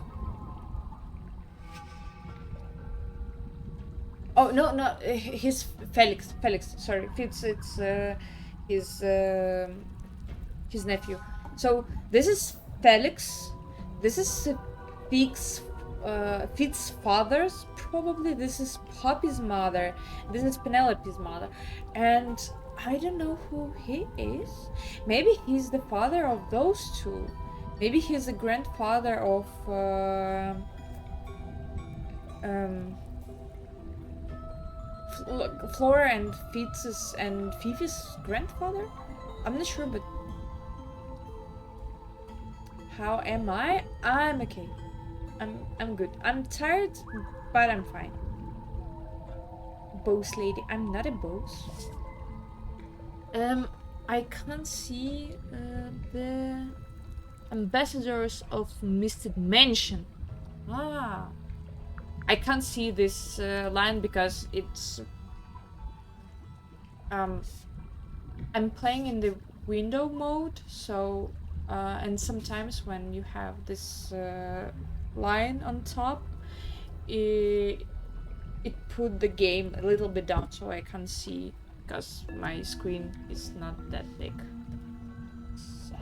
Oh, no, he's Felix, sorry. Fitz, it's his nephew. So this is Felix. This is Fitz's father's, probably. This is Poppy's mother. This is Penelope's mother. And I don't know who he is. Maybe he's the father of those two. Maybe he's the grandfather of Flora and Fitz's and Fifi's grandfather? I'm not sure, but how am I? I'm okay. I'm good. I'm tired, but I'm fine. Boss lady. I'm not a boss. I can't see the ambassadors of Misted Mansion. Ah. I can't see this line because it's I'm playing in the window mode, so and sometimes when you have this line on top, it put the game a little bit down, so I can't see because my screen is not that big. So,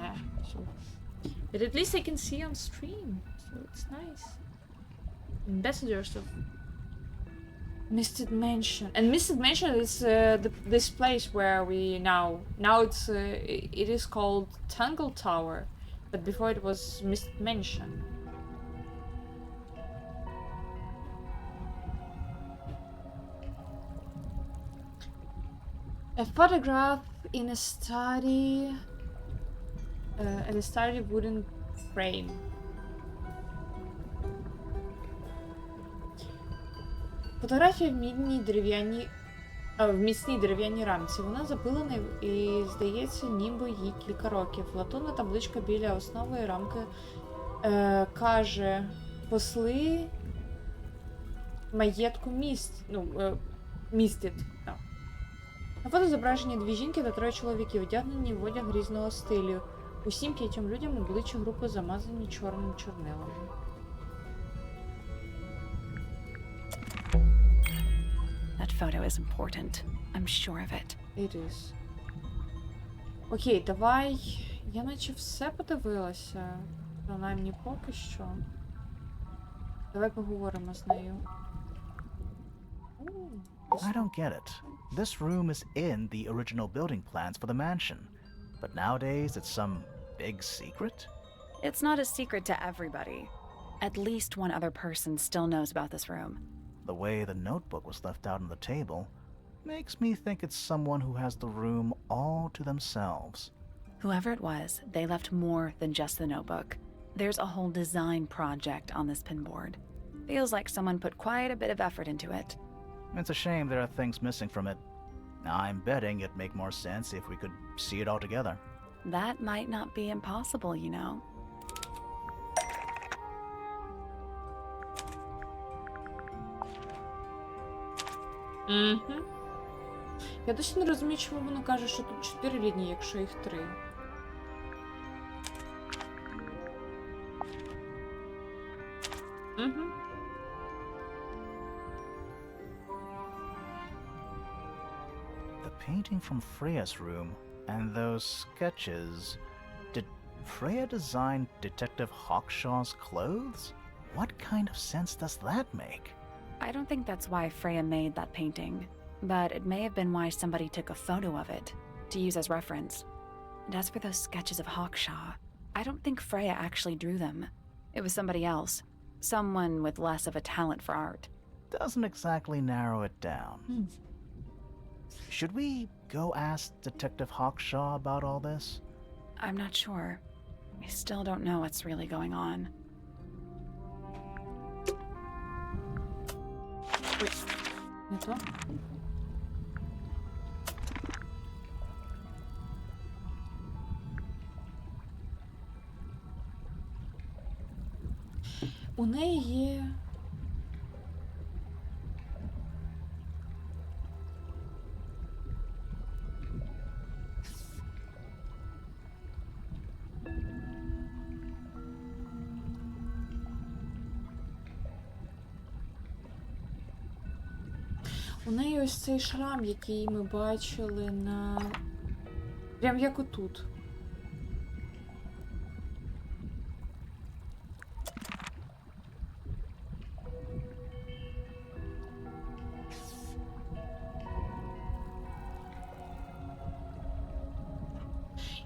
but at least I can see on stream, so it's nice. Ambassadors of Misted Mansion, and Misted Mansion is this place where we now it's it is called Tangle Tower, but before it was Misted Mansion. A photograph in a study, wooden frame. Фотографія в мідній дерев'яній В міцній дерев'яній рамці. Вона запилена і, здається, ніби їй кілька років. Латунна табличка біля основи рамки каже: посли маєтку містить. Так. На фото зображені 2 жінки та 3 чоловіки, одягнені в одяг різного стилю. Усім 5 людям обличчя групи замазані чорним чорнилом. That photo is important. I'm sure of it. It is. Окей, давай. Я наче все подивилася. Принаймні поки що. Давай поговоримо з нею. I don't get it. This room is in the original building plans for the mansion, but nowadays it's some big secret? It's not a secret to everybody. At least one other person still knows about this room. The way the notebook was left out on the table makes me think it's someone who has the room all to themselves. Whoever it was, they left more than just the notebook. There's a whole design project on this pinboard. Feels like someone put quite a bit of effort into it. It's a shame there are things missing from it. I'm betting it'd make more sense if we could see it all together. That might not be impossible, you know. Угу. Я досі не розумію, чому воно каже, що тут 4 лінії, якщо їх 3. Угу. The painting from Freya's room and those sketches. Did Freya design Detective Hawkshaw's clothes? What kind of sense does that make? I don't think that's why Freya made that painting, but it may have been why somebody took a photo of it to use as reference. And as for those sketches of Hawkshaw, I don't think Freya actually drew them. It was somebody else, someone with less of a talent for art. Doesn't exactly narrow it down. Should we go ask Detective Hawkshaw about all this? I'm not sure. I still don't know what's really going on. Не то? У неї є... У неї ось цей шрам, який ми бачили на... Прям як отут.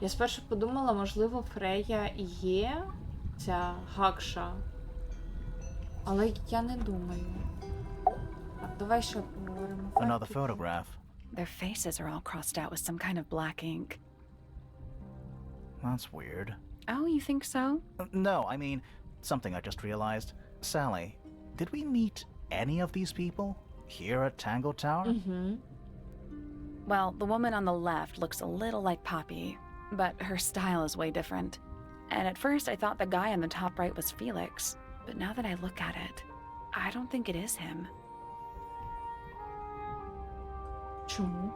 Я спершу подумала, можливо, Фрея і є ця Гакша. Але я не думаю. Так, давай ще поговоримо. Another photograph. Their faces are all crossed out with some kind of black ink. That's weird. Oh, you think so? No, I mean, something I just realized. Sally, did we meet any of these people here at Tangle Tower? Mm-hmm. Well, the woman on the left looks a little like Poppy, but her style is way different. And at first I thought the guy on the top right was Felix, but now that I look at it, I don't think it is him. Чому?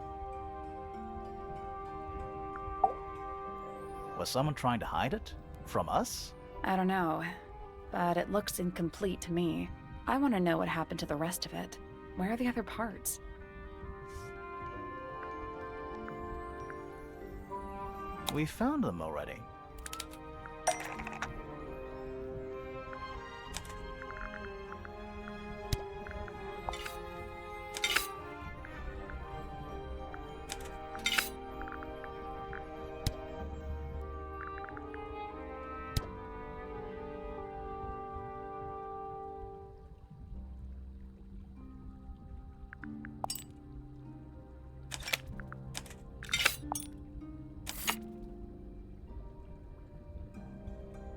Was someone trying to hide it? From us? I don't know, but it looks incomplete to me. I want to know what happened to the rest of it. Where are the other parts? We found them already.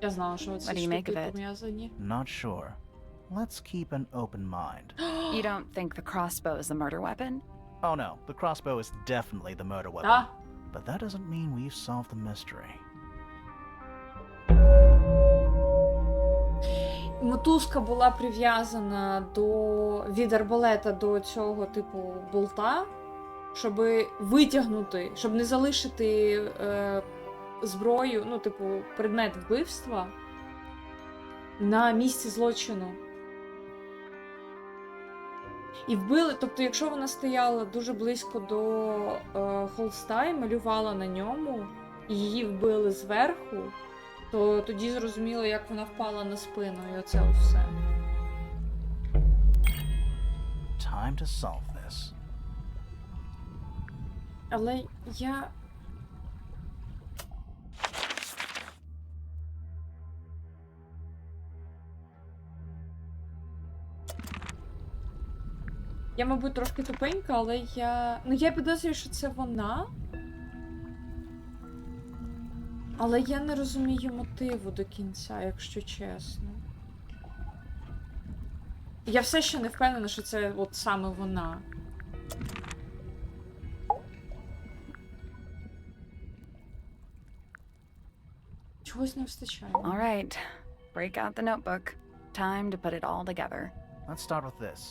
Я знала, що What ці do you make штуки of it? пов'язані. Not sure. Let's keep an open mind. You don't think the crossbow is the murder weapon? Oh no, the crossbow is definitely the murder weapon. Та? But that doesn't mean we've solved the mystery. Мотузка була прив'язана від арбалета до цього типу болта, щоб витягнути, щоб не залишити зброю, ну, типу, предмет вбивства на місці злочину. І вбили, тобто, якщо вона стояла дуже близько до холста і малювала на ньому, і її вбили зверху, то тоді зрозуміло, як вона впала на спину, і оце все. Time to solve this. Але я... Я, мабуть, трошки тупенька, але я... Ну, я підозрюю, що це вона. Але я не розумію мотиву до кінця, якщо чесно. Я все ще не впевнена, що це от саме вона. Чогось не вистачає. All right, break out the notebook. Time to put it all together. Let's start with this.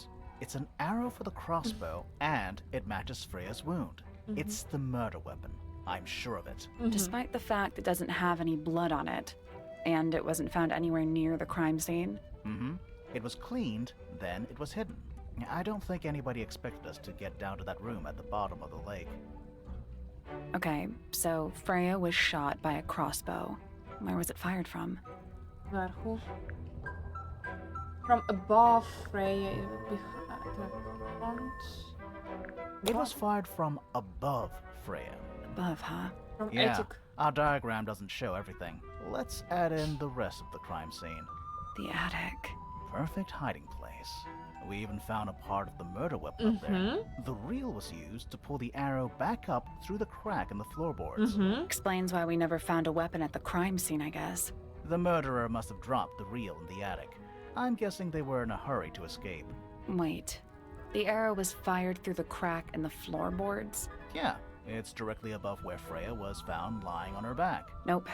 It's an arrow for the crossbow, and it matches Freya's wound. It's the murder weapon. I'm sure of it. Despite the fact it doesn't have any blood on it, and it wasn't found anywhere near the crime scene. It was cleaned, then it was hidden. I don't think anybody expected us to get down to that room at the bottom of the lake. Okay, so Freya was shot by a crossbow. Where was it fired from? Зверху. From above Freya, behind the front. It was fired from above Freya. Above, huh? From Yeah, attic. our diagram doesn't show everything. Let's add in the rest of the crime scene. The attic. Perfect hiding place. We even found a part of the murder weapon up there. The reel was used to pull the arrow back up through the crack in the floorboards. Explains why we never found a weapon at the crime scene, I guess. The murderer must have dropped the reel in the attic. I'm guessing they were in a hurry to escape. Wait. The arrow was fired through the crack in the floorboards? Yeah, it's directly above where Freya was found lying on her back. Nope.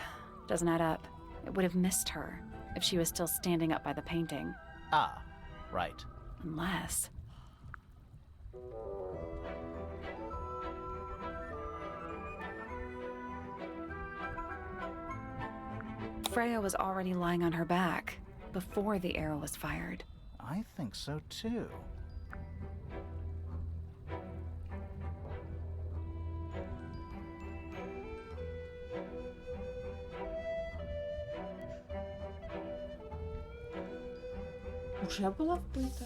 Doesn't add up. It would have missed her if she was still standing up by the painting. Ah, right. Unless... Freya was already lying on her back before the arrow was fired. I think so too. Уже була вбита.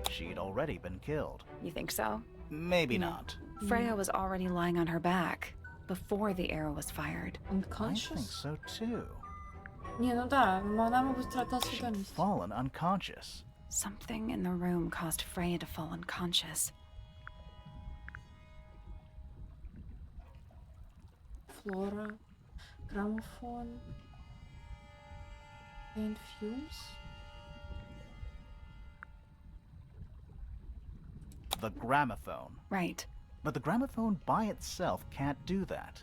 She'd already been killed. You think so? Maybe not. Freya was already lying on her back before the arrow was fired. I think Unconscious? so too. Ні, ну да, вона, мабуть, втратила She'd свідомість. fallen unconscious. Something in the room caused Freya to fall unconscious. Флора, грамофон, and fumes. The gramophone. Right. But the gramophone by itself can't do that.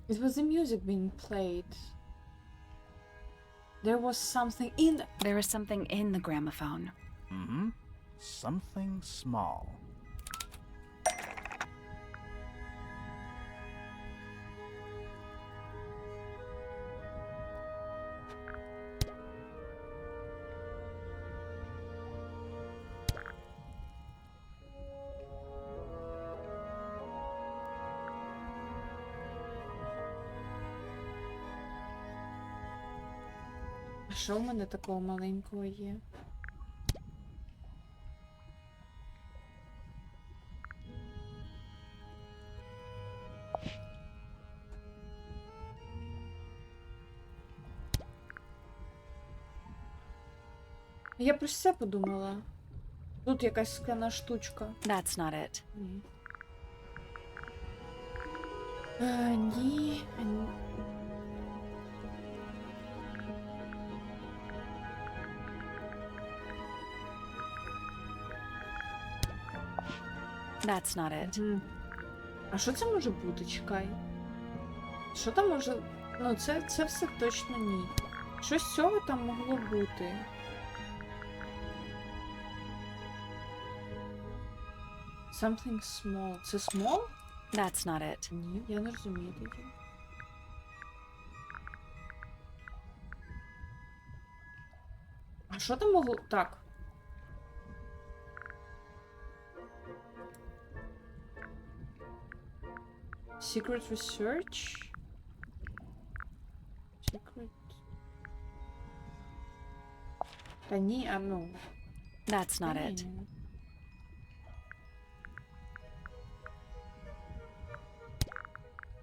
It was the music being played. There was something in... There was something in the gramophone. Mm-hmm. Something small. А що в мене такого маленького є? Я про це подумала. Тут якась скляна штучка. That's not it. Ні. Ні. That's not it. Мгм. А що це може бути? Чекай. Що там може. Ну, це все точно ні. Щось з цього там могло бути. Something small. Це small? That's not it. Ні, я не розумію тоді. А що там могло. Так. Secret research? Secret. Та ні, а ну. That's not it. Ні.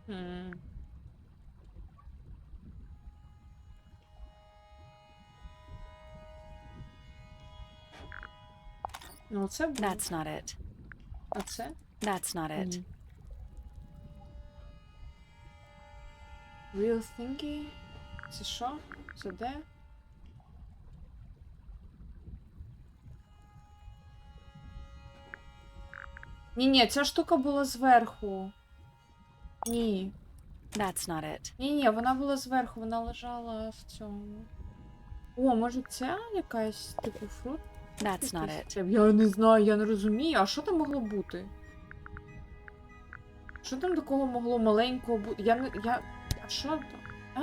Хм. Ну, це було. That's not it. А це? That's not it. Ні. Real thingy? Це що? Це де? Ні, ця штука була зверху. Ні. That's not it. Ні, вона була зверху, вона лежала в цьому. О, може ця якась типу фрукт? That's not it. Я не знаю, я не розумію. А що там могло бути? Що там такого могло маленького бути? А що там? А?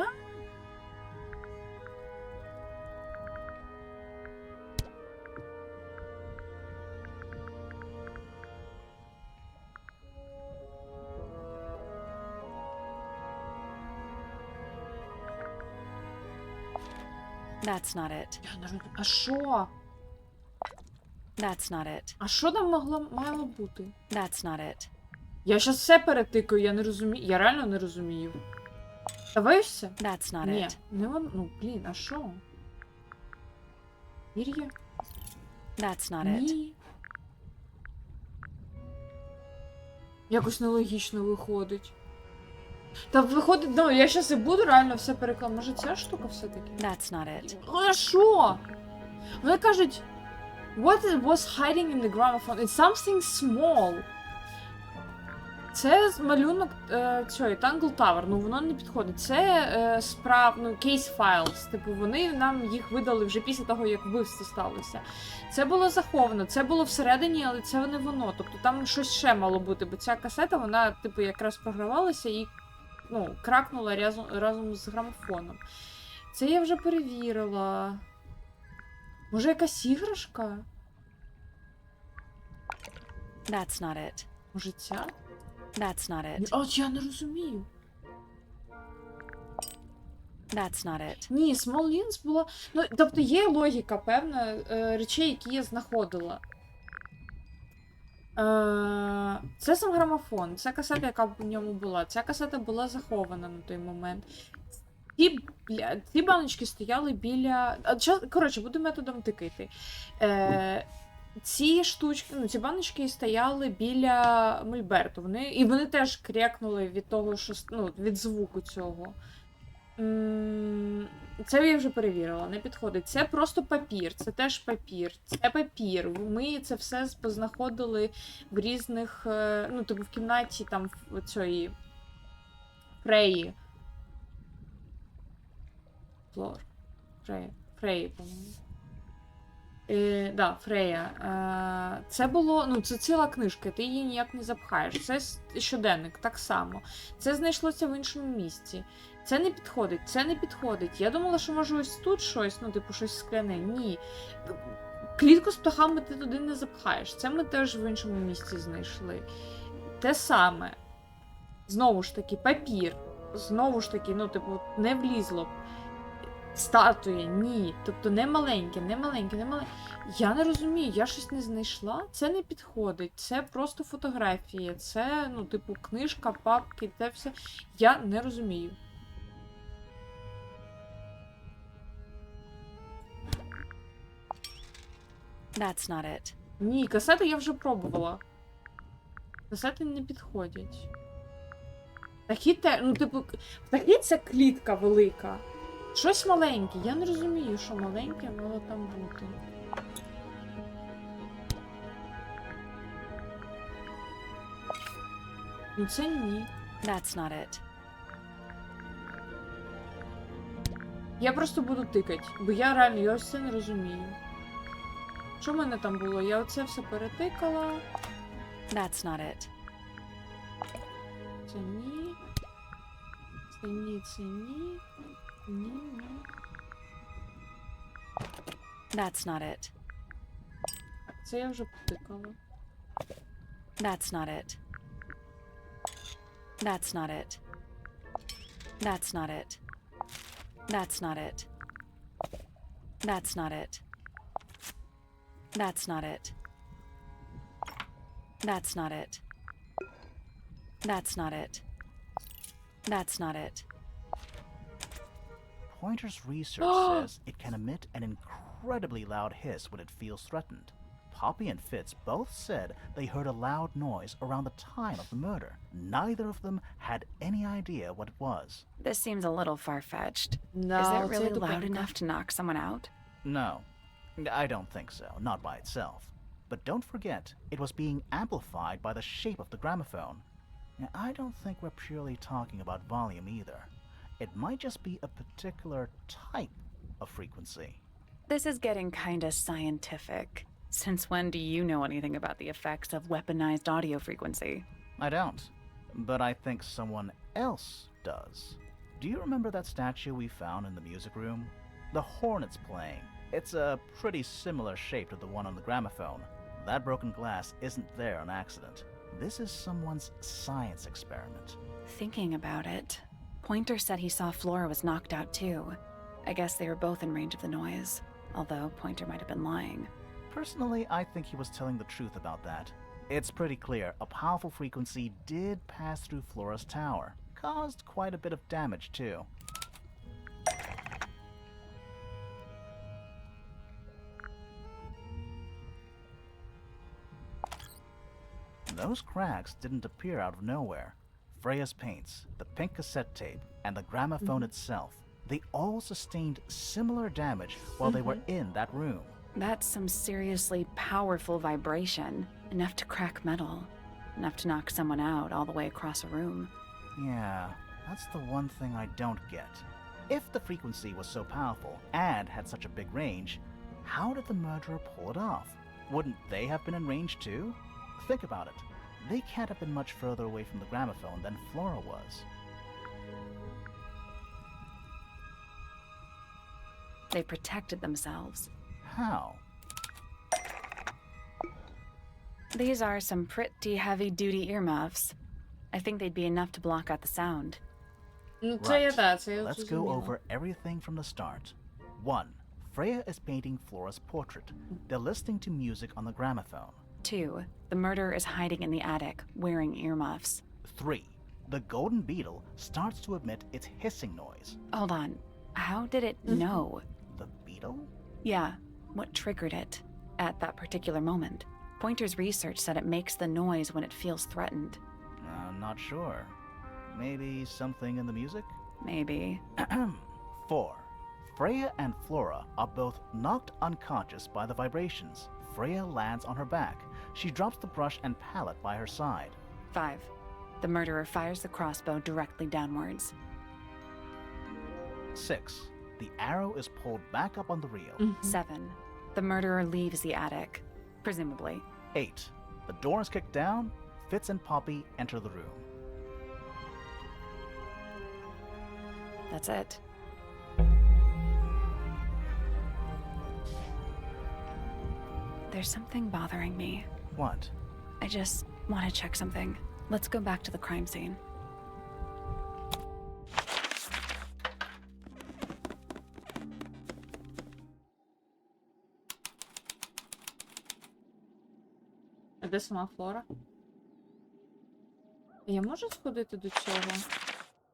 That's not it. Я не розумію. А що? That's not it. А що там мало бути? That's not it. Я щас все перетикаю, я не розумію. Я реально не розумію. Даваєшся? That's not Ні, it. не воно. Ну, блін, а що? Пір'я? That's not it. Ні. Якось нелогічно виходить. Та виходить, ну, я щас і буду реально все перекладати. Може ця штука все-таки? That's not it. А що? Вони кажуть, what was hiding in the gramophone? It's something small. Це малюнок цієї Tangle Tower, ну воно не підходить. Це case files. Типу вони нам їх видали вже після того, як вбивство сталося. Це було заховано, це було всередині, але це не воно. Тобто там щось ще мало бути, бо ця касета, вона, типу, якраз програвалася і, ну, кракнула разом з грамофоном. Це я вже перевірила. Може, якась іграшка? That's not it. Може, ця? That's not it. От я не розумію. That's not it. Ні, Small Lens була... Ну, тобто є логіка, певна, речей, які я знаходила. Це сам грамофон, це касета, яка в ньому була. Ця касета була захована на той момент. Ці баночки стояли біля... Коротше, буду методом тикати. Ці штучки, ну, ці баночки стояли біля мольберту. Вони теж крякнули від того, що, ну, від звуку цього. Це я вже перевірила, не підходить. Це просто папір, це теж папір. Це папір. Ми це все познаходили в різних, ну, типу, в кімнаті там в цієї Фреї. Фреї, по-моєму. Да, Фрея. Це було, ну, це ціла книжка, ти її ніяк не запхаєш. Це щоденник, так само. Це знайшлося в іншому місці. Це не підходить, це не підходить. Я думала, що може ось тут щось, ну, типу, щось скляне. Ні. Клітку з птахами ти туди не запхаєш. Це ми теж в іншому місці знайшли. Те саме. Знову ж таки, папір. Знову ж таки, ну, типу, не влізло. Статуя, ні. Тобто не маленьке. Я не розумію, я щось не знайшла. Це не підходить. Це просто фотографія. Це, ну, типу, книжка, папки, це все. Я не розумію. That's not it. Ні, касети я вже пробувала. Касети не підходять. Ну, типу, птахи це клітка велика. Щось маленьке. Я не розумію, що маленьке мало там бути. Ну це ні. That's not it. Я просто буду тикати, бо я реально я ось це не розумію. Що в мене там було? Я оце все перетикала. That's not it. Це ні. Це ні, це ні. Ні, ні. That's not it. Це я вже потикала. That's not it. That's not it. That's not it. That's not it. That's not it. That's not it. That's not it. That's not it. That's not it. Pointer's research says it can emit an incredibly loud hiss when it feels threatened. Poppy and Fitz both said they heard a loud noise around the time of the murder. Neither of them had any idea what it was. This seems a little far-fetched. No, Is it це really тупенько. loud enough to knock someone out? No, I don't think so, not by itself. But don't forget, it was being amplified by the shape of the gramophone. I don't think we're purely talking about volume either. It might just be a particular type of frequency. This is getting kinda scientific. Since when do you know anything about the effects of weaponized audio frequency? I don't, but I think someone else does. Do you remember that statue we found in the music room? The horn it's playing. It's a pretty similar shape to the one on the gramophone. That broken glass isn't there on accident. This is someone's science experiment. Thinking about it, Pointer said he saw Flora was knocked out too. I guess they were both in range of the noise, although Pointer might have been lying. Personally, I think he was telling the truth about that. It's pretty clear a powerful frequency did pass through Flora's tower. Caused quite a bit of damage, too. Those cracks didn't appear out of nowhere. Freya's paints, the pink cassette tape, and the gramophone itself, they all sustained similar damage while they were in that room. That's some seriously powerful vibration, enough to crack metal, enough to knock someone out all the way across a room. Yeah, that's the one thing I don't get. If the frequency was so powerful and had such a big range, how did the murderer pull it off? Wouldn't they have been in range too? Think about it. They can't have been much further away from the gramophone than Flora was. They protected themselves. How? These are some pretty heavy-duty earmuffs. I think they'd be enough to block out the sound. Ну, це я, Right. да, це я Let's go зрозуміла. over everything from the start. 1. Freya is painting Flora's portrait. They're listening to music on the gramophone. 2. The murderer is hiding in the attic, wearing earmuffs. 3. The golden beetle starts to emit its hissing noise. Hold on. How did it know? The beetle? Yeah, what triggered it at that particular moment? Pointer's research said it makes the noise when it feels threatened. I'm not sure. Maybe something in the music? Maybe. 4. Freya and Flora are both knocked unconscious by the vibrations. Freya lands on her back. She drops the brush and palette by her side. 5. The murderer fires the crossbow directly downwards. 6. The arrow is pulled back up on the reel. 7. The murderer leaves the attic, presumably. 8. The door is kicked down. Fitz and Poppy enter the room. That's it. There's something bothering me. What? I just want to check something. Let's go back to the crime scene. А де сама Флора? Я можу сходити до цього?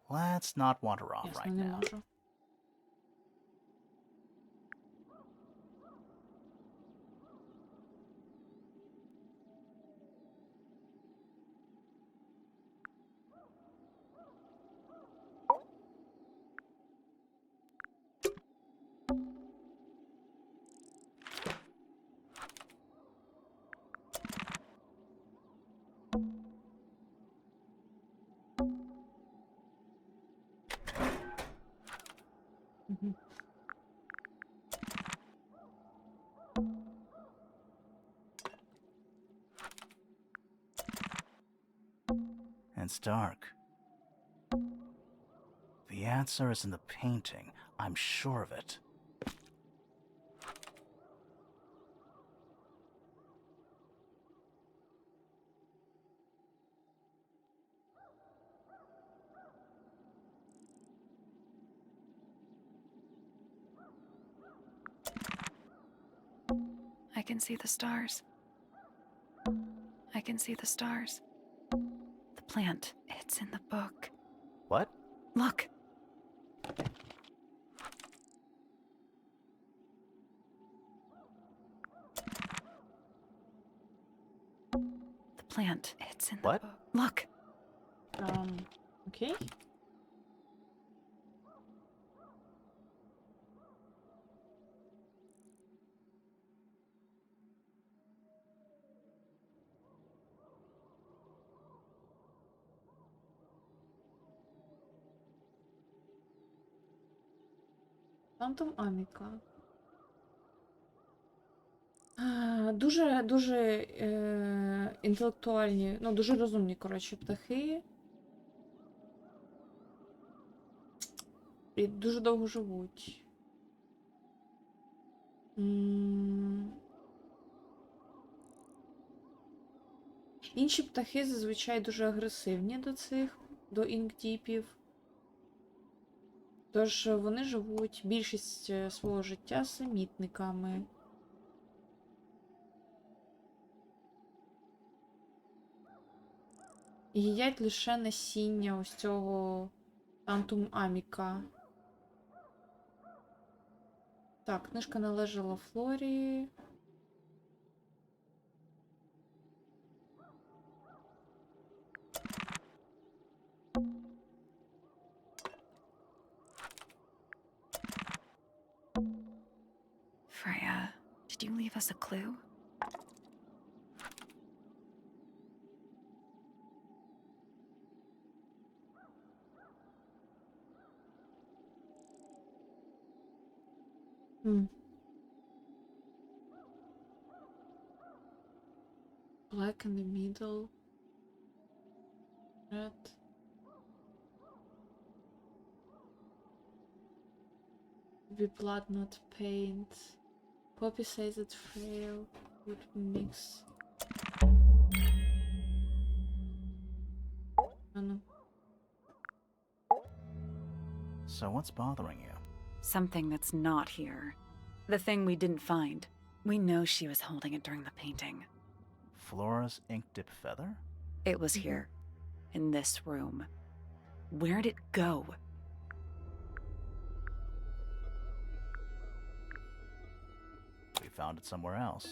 Let's not wander off Ясно, right не now. можу. it's dark. The answer is in the painting. I'm sure of it. I can see the stars. I can see the stars. The plant, it's in the book. What? Look. The plant, it's in the What? book. Look. Окей. Фантом Аміка. Дуже інтелектуальні, ну, дуже розумні, коротше, птахи. І дуже довго живуть. Інші птахи зазвичай дуже агресивні до інкдіпів. Тож вони живуть більшість свого життя самітниками. І їдять лише насіння ось цього Тантум Аміка. Так, книжка належала Флорі. Freya, did you leave us a clue? Black in the middle. Red. Be blood, not paint. Poppy says that Freya would mix. Oh no. So what's bothering you? Something that's not here. The thing we didn't find. We know she was holding it during the painting. Flora's ink dip feather? It was here. In this room. Where'd it go? We found it somewhere else.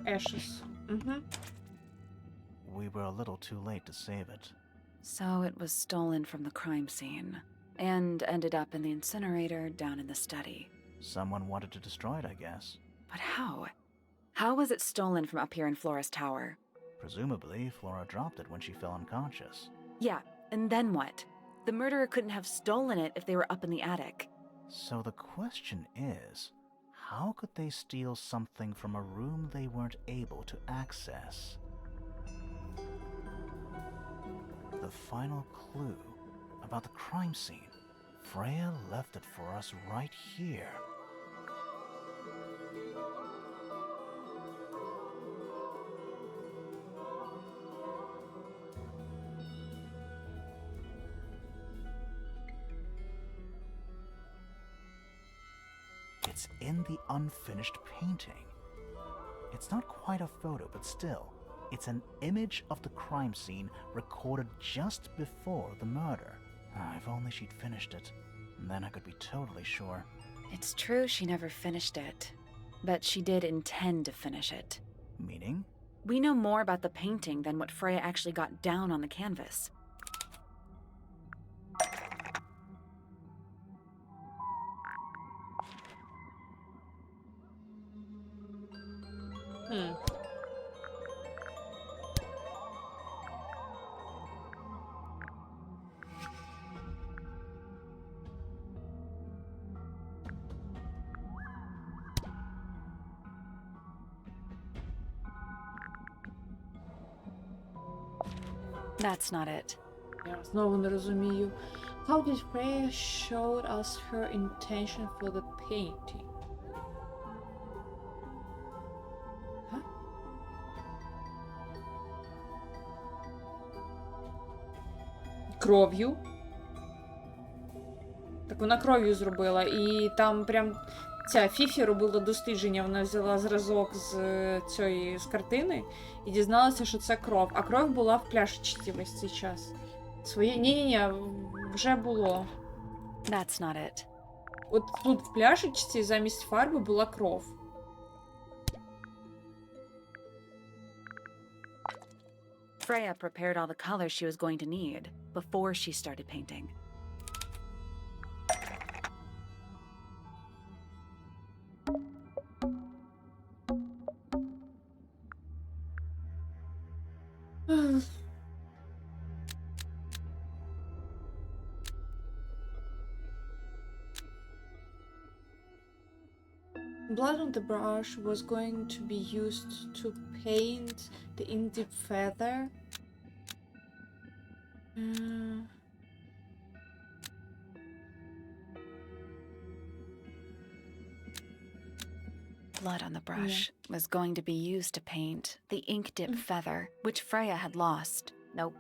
Ashes. We were a little too late to save it. So it was stolen from the crime scene. And ended up in the incinerator down in the study. Someone wanted to destroy it, I guess. But how? How was it stolen from up here in Flora's tower? Presumably, Flora dropped it when she fell unconscious. Yeah, and then what? The murderer couldn't have stolen it if they were up in the attic. So the question is, how could they steal something from a room they weren't able to access? The final clue about the crime scene. Freya left it for us right here. It's in the unfinished painting. It's not quite a photo, but still, it's an image of the crime scene recorded just before the murder. If only she'd finished it, then I could be totally sure. It's true she never finished it, but she did intend to finish it. Meaning? We know more about the painting than what Freya actually got down on the canvas. That's not it. Я знову не розумію. How did Freya show us her intention for the painting? Га? Кров'ю? Так вона кров'ю зробила, і там прям ця Фіфі робила дослідження, вона взяла зразок з картини і дізналася, що це кров. А кров була в пляшечці весь цей час. Ні-ні-ні, вже було. That's not it. От тут в пляшечці замість фарби була кров. Freya prepared all the colors she was going to need before she started painting. Blood on the brush was going to be used to paint the ink-dip feather. Blood on the brush was going to be used to paint the ink dip feather, which Freya had lost. Nope.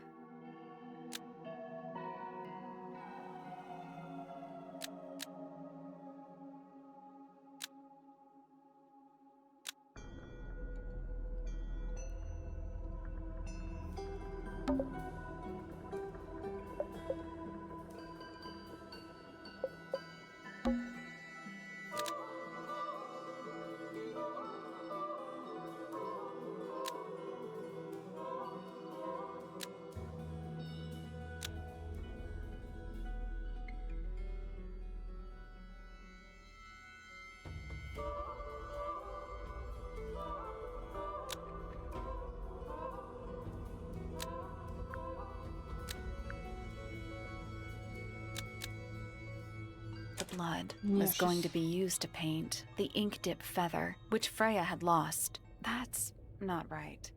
The blood was going to be used to paint the ink dip feather, which Freya had lost. That's not right.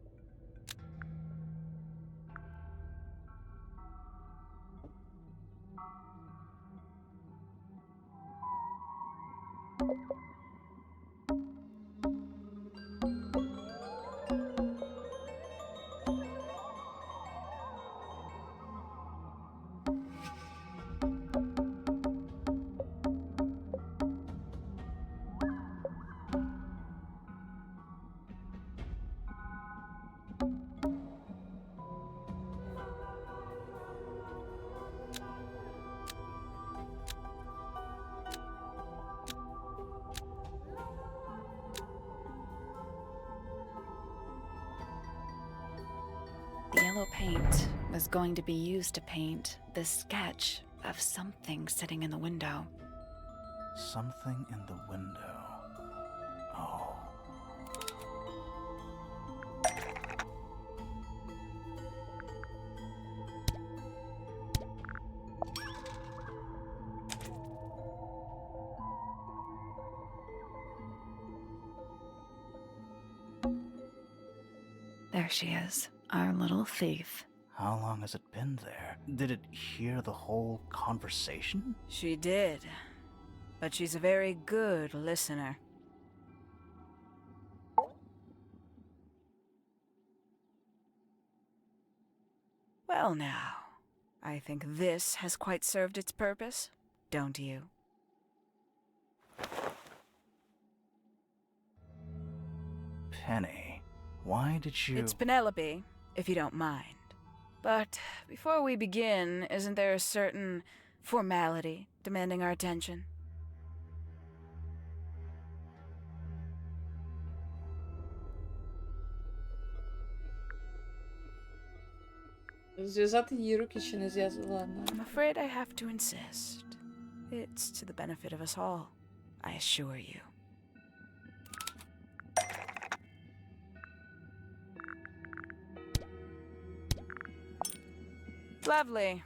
The yellow paint was going to be used to paint the sketch of something sitting in the window. Something in the window. Oh. There she is, our little thief. How long has it been there? Did it hear the whole conversation? She did. But she's a very good listener. Well now, I think this has quite served its purpose, don't you? Penny, why did you... It's Penelope, if you don't mind. But before we begin, isn't there a certain formality demanding our attention? Зв'язати її руки чи не зв'язати? Ладно. I'm afraid I have to insist. It's to the benefit of us all, I assure you. Lovely.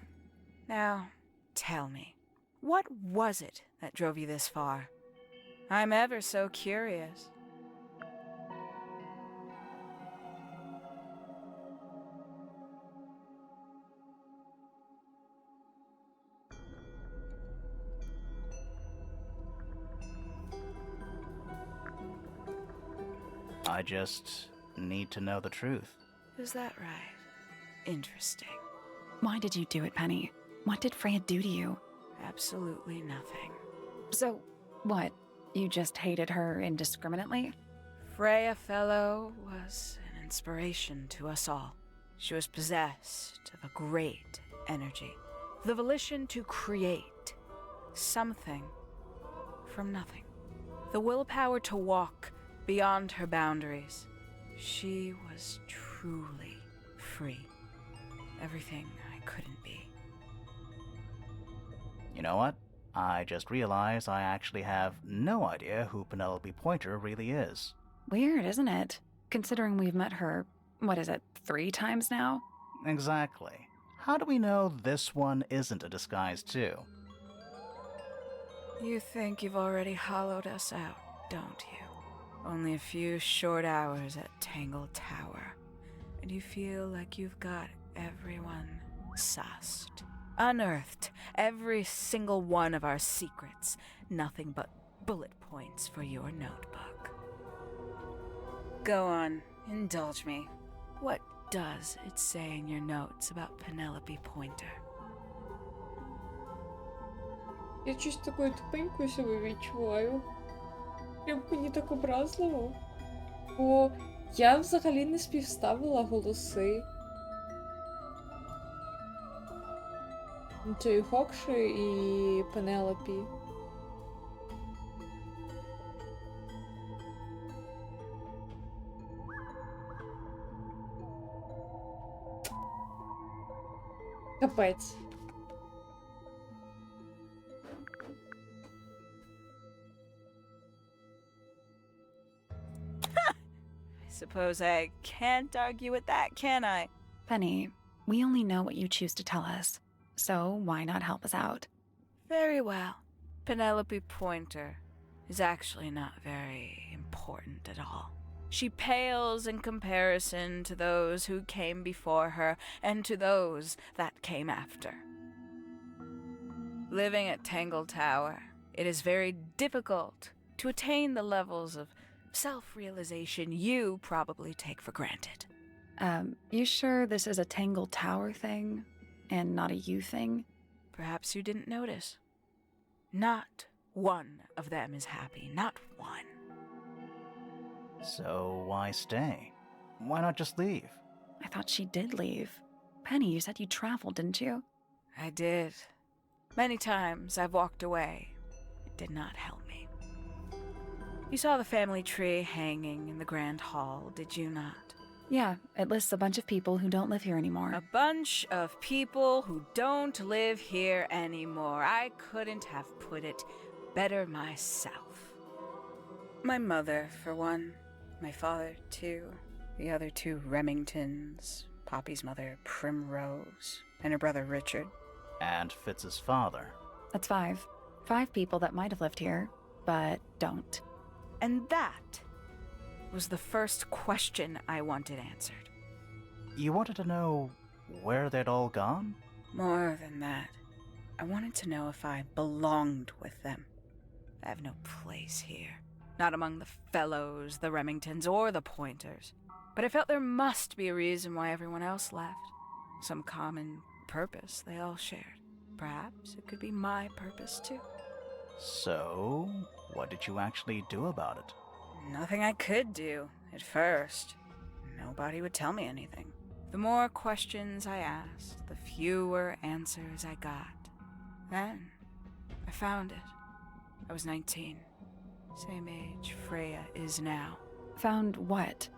Now, tell me, what was it that drove you this far? I'm ever so curious. I just need to know the truth. Is that right? Interesting. Why did you do it, Penny? What did Freya do to you? Absolutely nothing. So, what? You just hated her indiscriminately? Freya Fellow was an inspiration to us all. She was possessed of a great energy, the volition to create something from nothing, the willpower to walk beyond her boundaries. She was truly free. Everything I couldn't be. You know what? I just realized I actually have no idea who Penelope Pointer really is. Weird, isn't it? Considering we've met her, 3 times now? Exactly. How do we know this one isn't a disguise too? You think you've already hollowed us out, don't you? Only a few short hours at Tangle Tower, and you feel like you've got everyone sussed. Unearthed every single one of our secrets. Nothing but bullet points for your notebook. Go on, indulge me. What does it say in your notes about Penelope Pointer? Я щось такою тупенькою себе відчуваю. Прям мені так образливо. Бо я взагалі не співставила голоси. Цієї Хокші і Пенелопі. Капець. I suppose I can't argue with that, can I? Penny, we only know what you choose to tell us, so why not help us out? Very well. Penelope Pointer is actually not very important at all. She pales in comparison to those who came before her and to those that came after. Living at Tangle Tower, it is very difficult to attain the levels of self-realization you probably take for granted. You sure this is a Tangle Tower thing, and not a you thing? Perhaps you didn't notice. Not one of them is happy, not one. So why stay? Why not just leave? I thought she did leave. Penny, you said you traveled, didn't you? I did. Many times I've walked away. It did not help me. You saw the family tree hanging in the grand hall, did you not? Yeah, it lists a bunch of people who don't live here anymore. A bunch of people who don't live here anymore. I couldn't have put it better myself. My mother, for one. My father, too. The other 2 Remingtons. Poppy's mother, Primrose. And her brother, Richard. And Fitz's father. That's 5. 5 people that might have lived here, but don't. And that was the first question I wanted answered. You wanted to know where they'd all gone? More than that, I wanted to know if I belonged with them. I have no place here. Not among the Fellows, the Remingtons, or the Pointers. But I felt there must be a reason why everyone else left. Some common purpose they all shared. Perhaps it could be my purpose, too. So, what did you actually do about it? Nothing I could do, at first. Nobody would tell me anything. The more questions I asked, the fewer answers I got. Then, I found it. I was 19. Same age Freya is now. Found what?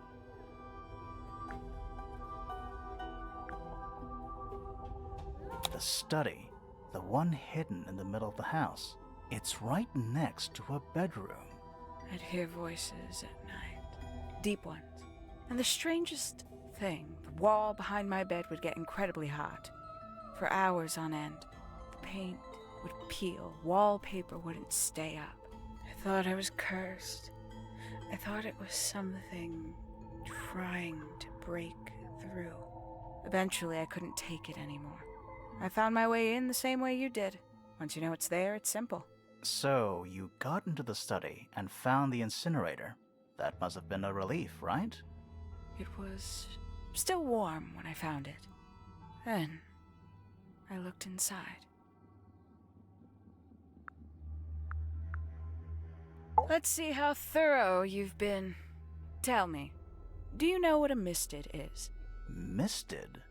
The study. The one hidden in the middle of the house. It's right next to a bedroom. I'd hear voices at night. Deep ones. And the strangest thing, the wall behind my bed would get incredibly hot. For hours on end. The paint would peel. Wallpaper wouldn't stay up. I thought I was cursed. I thought it was something trying to break through. Eventually, I couldn't take it anymore. I found my way in the same way you did. Once you know it's there, it's simple. So, you got into the study and found the incinerator. That must have been a relief, right? It was still warm when I found it. Then, I looked inside. Let's see how thorough you've been. Tell me, do you know what a misted is? Misted?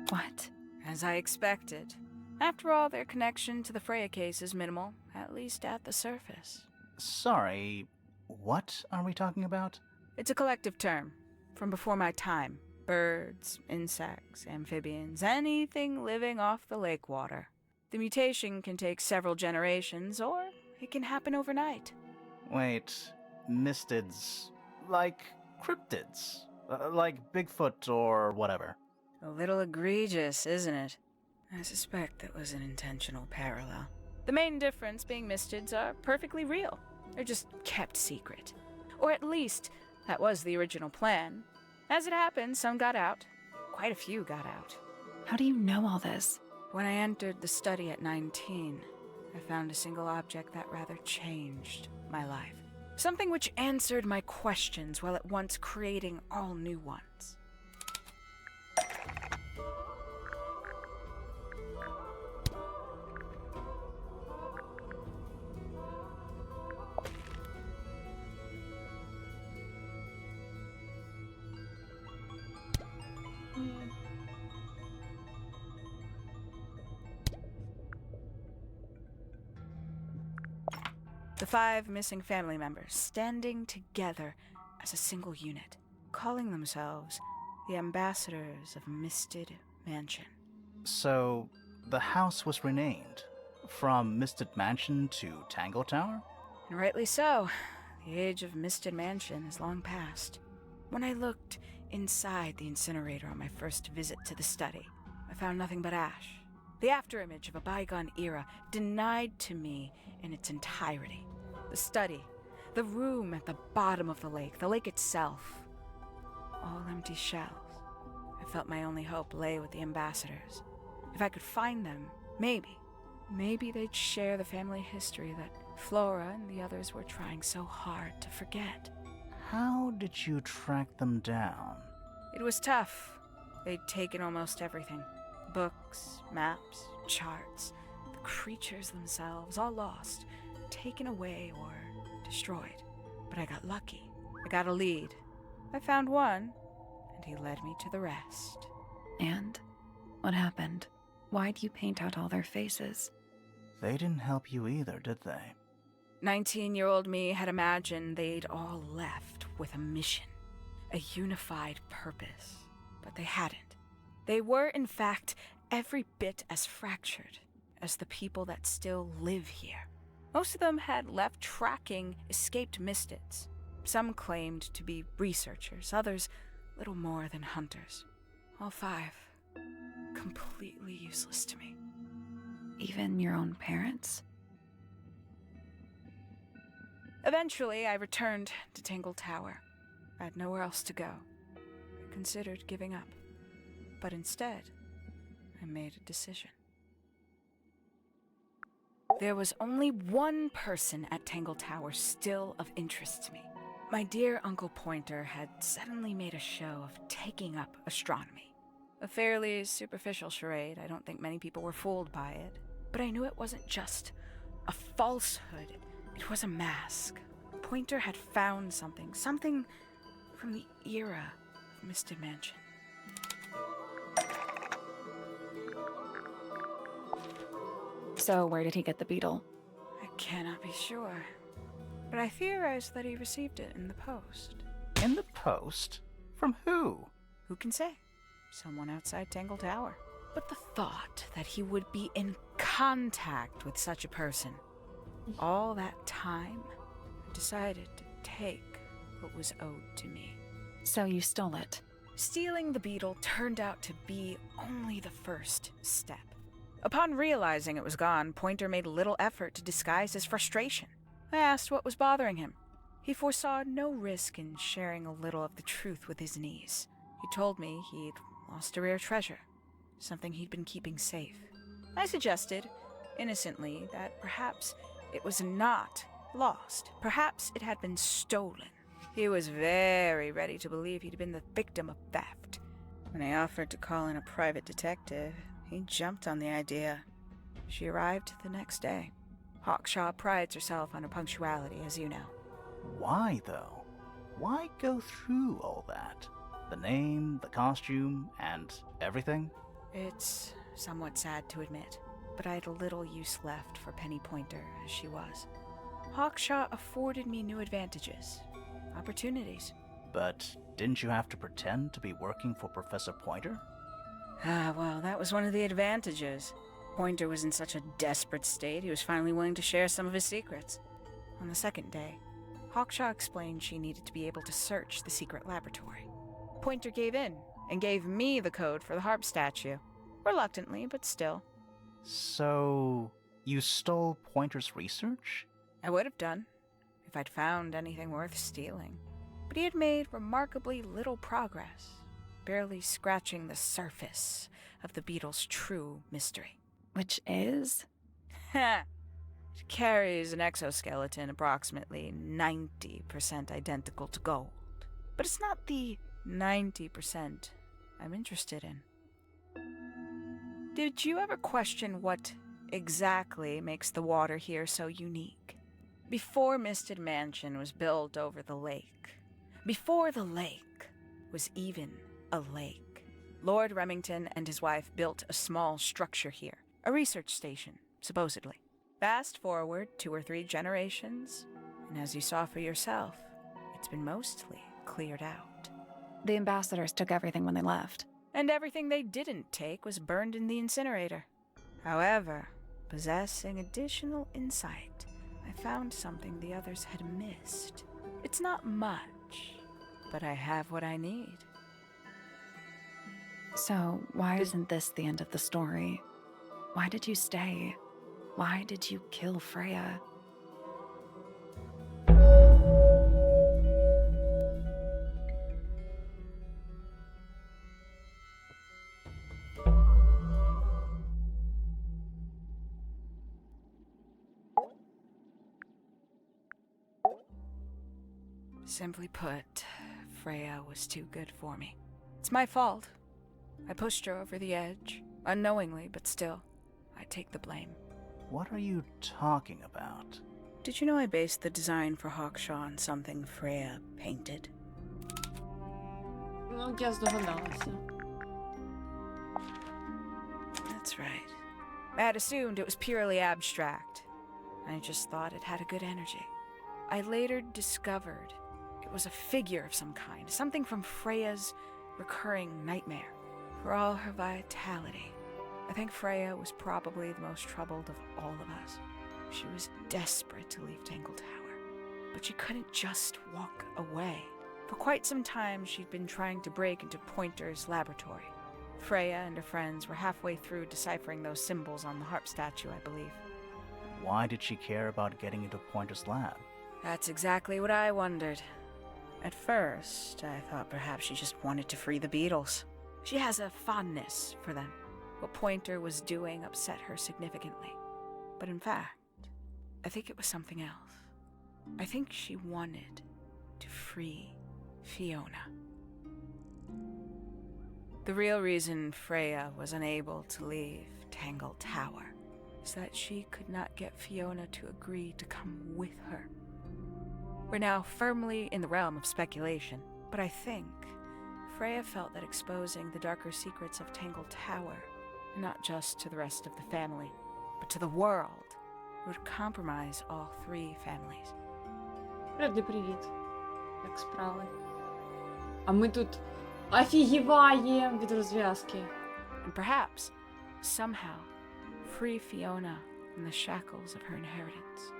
What? As I expected. After all, their connection to the Freya case is minimal, at least at the surface. Sorry, what are we talking about? It's a collective term, from before my time. Birds, insects, amphibians, anything living off the lake water. The mutation can take several generations, or it can happen overnight. Wait, mistids, like cryptids, like Bigfoot or whatever. A little egregious, isn't it? I suspect that was an intentional parallel. The main difference being mistids are perfectly real. They're just kept secret. Or at least, that was the original plan. As it happened, some got out. Quite a few got out. How do you know all this? When I entered the study at 19, I found a single object that rather changed my life. Something which answered my questions while at once creating all new ones. The 5 missing family members standing together as a single unit, calling themselves the ambassadors of Misted Mansion. So, the house was renamed from Misted Mansion to Tangle Tower? And rightly so. The age of Misted Mansion is long past. When I looked inside the incinerator on my first visit to the study, I found nothing but ash. The afterimage of a bygone era denied to me in its entirety. The study, the room at the bottom of the lake itself, all empty shells. I felt my only hope lay with the ambassadors. If I could find them, maybe they'd share the family history that Flora and the others were trying so hard to forget. How did you track them down? It was tough. They'd taken almost everything. Books, maps, charts, the creatures themselves, all lost, taken away or destroyed. But I got lucky. I got a lead. I found one, and he led me to the rest. And? What happened? Why'd you paint out all their faces? They didn't help you either, did they? 19-year-old me had imagined they'd all left with a mission, a unified purpose. But they hadn't. They were, in fact, every bit as fractured as the people that still live here. Most of them had left tracking escaped mistids. Some claimed to be researchers, others little more than hunters. All 5 completely useless to me. Even your own parents? Eventually, I returned to Tangle Tower. I had nowhere else to go. I considered giving up. But instead, I made a decision. There was only one person at Tangle Tower still of interest to me. My dear Uncle Pointer had suddenly made a show of taking up astronomy. A fairly superficial charade. I don't think many people were fooled by it. But I knew it wasn't just a falsehood. It was a mask. Pointer had found something from the era of Misted Mansion. So where did he get the beetle? I cannot be sure. But I theorize that he received it in the post. In the post? From who? Who can say? Someone outside Tangle Tower. But the thought that he would be in contact with such a person, all that time, I decided to take what was owed to me. So you stole it? Stealing the beetle turned out to be only the first step. Upon realizing it was gone, Pointer made little effort to disguise his frustration. I asked what was bothering him. He foresaw no risk in sharing a little of the truth with his niece. He told me he'd lost a rare treasure, something he'd been keeping safe. I suggested, innocently, that perhaps it was not lost. Perhaps it had been stolen. He was very ready to believe he'd been the victim of theft. When I offered to call in a private detective, he jumped on the idea. She arrived the next day. Hawkshaw prides herself on her punctuality, as you know. Why, though? Why go through all that? The name, the costume, and everything? It's somewhat sad to admit, but I had little use left for Penny Pointer as she was. Hawkshaw afforded me new advantages, opportunities. But didn't you have to pretend to be working for Professor Pointer? Well, that was one of the advantages. Pointer was in such a desperate state, he was finally willing to share some of his secrets. On the second day, Hawkshaw explained she needed to be able to search the secret laboratory. Pointer gave in and gave me the code for the harp statue. Reluctantly, but still. So, you stole Pointer's research? I would have done, if I'd found anything worth stealing. But he had made remarkably little progress, barely scratching the surface of the beetle's true mystery. Which is? Ha! It carries an exoskeleton approximately 90% identical to gold. But it's not the 90% I'm interested in. Did you ever question what exactly makes the water here so unique? Before Misted Mansion was built over the lake, before the lake was even a lake, Lord Remington and his wife built a small structure here, a research station, supposedly. Fast forward 2 or 3 generations, and as you saw for yourself, it's been mostly cleared out. The ambassadors took everything when they left. And everything they didn't take was burned in the incinerator. However, possessing additional insight, I found something the others had missed. It's not much, but I have what I need. So, why isn't this the end of the story? Why did you stay? Why did you kill Freya? Simply put, Freya was too good for me. It's my fault. I pushed her over the edge, unknowingly, but still, I take the blame. What are you talking about? Did you know I based the design for Hawkshaw on something Freya painted? Ну, я здогадалася. That's right. I had assumed it was purely abstract. I just thought it had a good energy. I later discovered it was a figure of some kind, something from Freya's recurring nightmare. For all her vitality, I think Freya was probably the most troubled of all of us. She was desperate to leave Tangle Tower, but she couldn't just walk away. For quite some time, she'd been trying to break into Pointer's laboratory. Freya and her friends were halfway through deciphering those symbols on the harp statue, I believe. Why did she care about getting into Pointer's lab? That's exactly what I wondered. At first, I thought perhaps she just wanted to free the beetles. She has a fondness for them. What Pointer was doing upset her significantly. But in fact, I think it was something else. I think she wanted to free Fiona. The real reason Freya was unable to leave Tangle Tower is that she could not get Fiona to agree to come with her. We're now firmly in the realm of speculation, but I think Freya felt that exposing the darker secrets of Tangle Tower, not just to the rest of the family, but to the world, would compromise all 3 families. Привіт. Як справи? А ми тут офігіваємо від розв'язки. And perhaps, somehow, free Fiona from the shackles of her inheritance.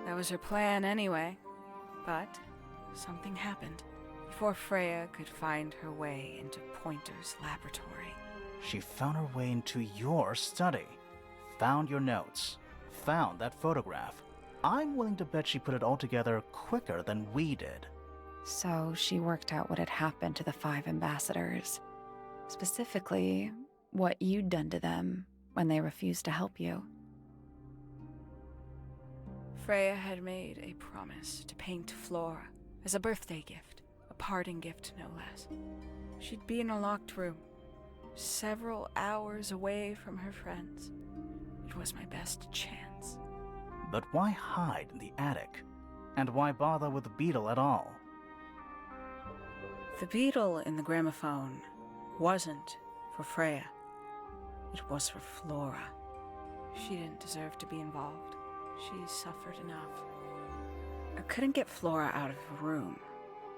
That was her plan anyway, but something happened. Before Freya could find her way into Pointer's laboratory. She found her way into your study, found your notes, found that photograph. I'm willing to bet she put it all together quicker than we did. So she worked out what had happened to the 5 ambassadors. Specifically, what you'd done to them when they refused to help you. Freya had made a promise to paint Flora as a birthday gift, a parting gift no less. She'd be in a locked room, several hours away from her friends. It was my best chance. But why hide in the attic? And why bother with the beetle at all? The beetle in the gramophone wasn't for Freya. It was for Flora. She didn't deserve to be involved. She suffered enough. I couldn't get Flora out of her room,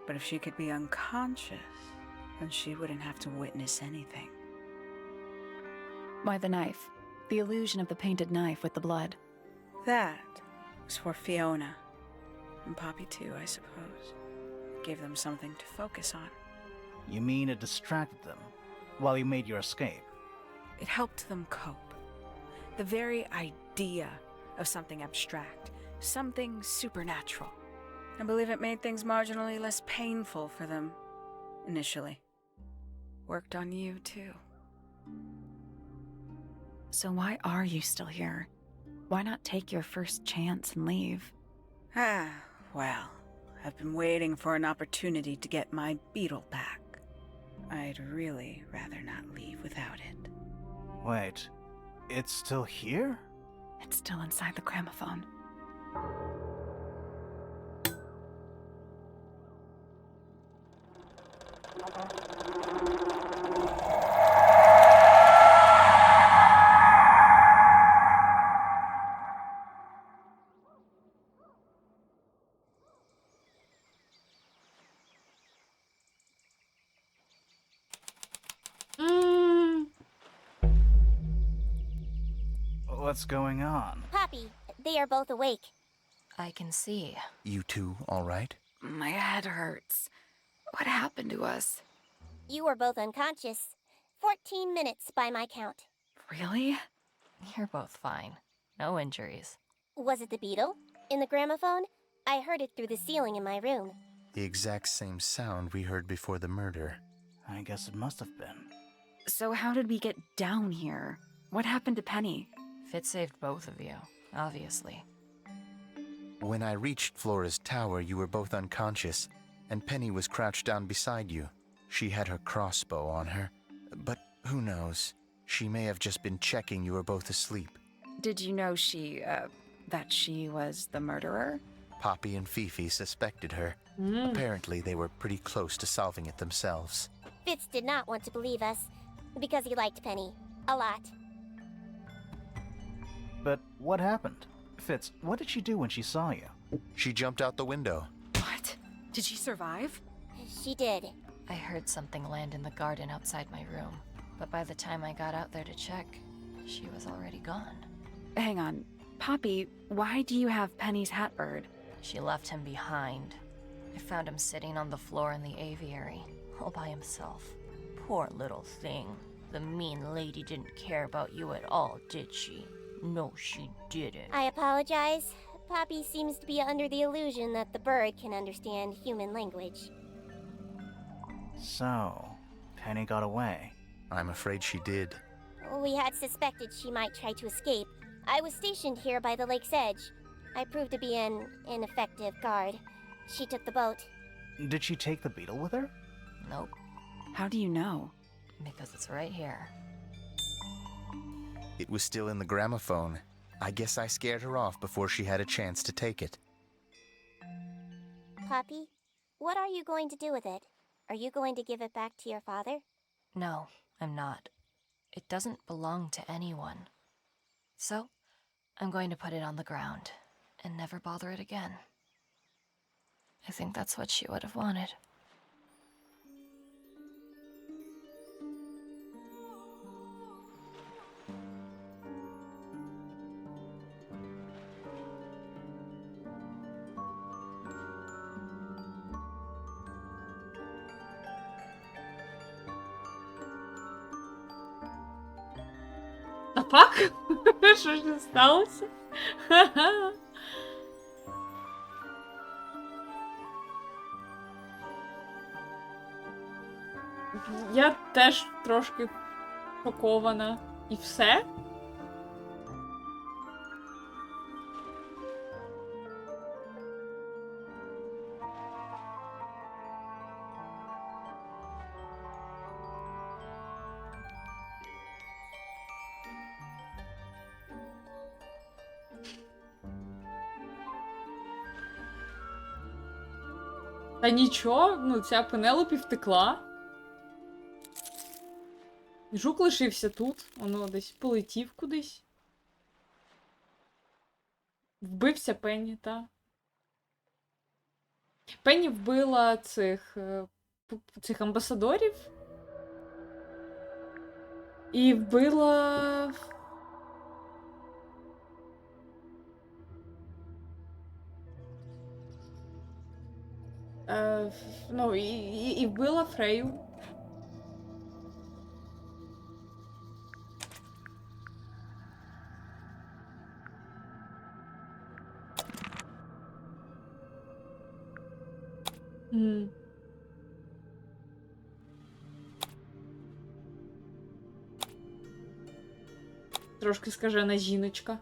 but if she could be unconscious, then she wouldn't have to witness anything. Why the knife? The illusion of the painted knife with the blood. That was for Fiona. And Poppy too, I suppose. Gave them something to focus on. You mean it distracted them while you made your escape? It helped them cope. The very idea of something abstract, something supernatural. I believe it made things marginally less painful for them, initially. Worked on you, too. So why are you still here? Why not take your first chance and leave? Well, I've been waiting for an opportunity to get my beetle back. I'd really rather not leave without it. Wait, it's still here? It's still inside the gramophone. What's going on? Poppy, they are both awake. I can see. You two all right? My head hurts. What happened to us? You were both unconscious. 14 minutes by my count. Really? You're both fine. No injuries. Was it the beetle? In the gramophone? I heard it through the ceiling in my room. The exact same sound we heard before the murder. I guess it must have been. So how did we get down here? What happened to Penny? Fitz saved both of you, obviously. When I reached Flora's tower, you were both unconscious, and Penny was crouched down beside you. She had her crossbow on her, but who knows? She may have just been checking you were both asleep. Did you know that she was the murderer? Poppy and Fifi suspected her. Apparently, they were pretty close to solving it themselves. Fitz did not want to believe us, because he liked Penny. A lot. But what happened? Fitz, what did she do when she saw you? She jumped out the window. What? Did she survive? She did. I heard something land in the garden outside my room, but by the time I got out there to check, she was already gone. Hang on. Poppy, why do you have Penny's hat bird? She left him behind. I found him sitting on the floor in the aviary, all by himself. Poor little thing. The mean lady didn't care about you at all, did she? No, she didn't. I apologize. Poppy seems to be under the illusion that the bird can understand human language. So, Penny got away. I'm afraid she did. We had suspected she might try to escape. I was stationed here by the lake's edge. I proved to be an ineffective guard. She took the boat. Did she take the beetle with her? Nope, How do you know? because it's right here. It was still in the gramophone. I guess I scared her off before she had a chance to take it. Poppy, what are you going to do with it? Are you going to give it back to your father? No, I'm not. It doesn't belong to anyone. So, I'm going to put it on the ground and never bother it again. I think that's what she would have wanted. The fuck? Що ж сталося? Я теж трошки шокована. І все? Та нічого, ну ця Пенелопі втекла. Жук лишився тут, воно десь полетів кудись. Вбився Пенні, та. Пенні вбила цих амбасадорів. І вбила... ну, і вбила Фрею. Трошки скажена жіночка.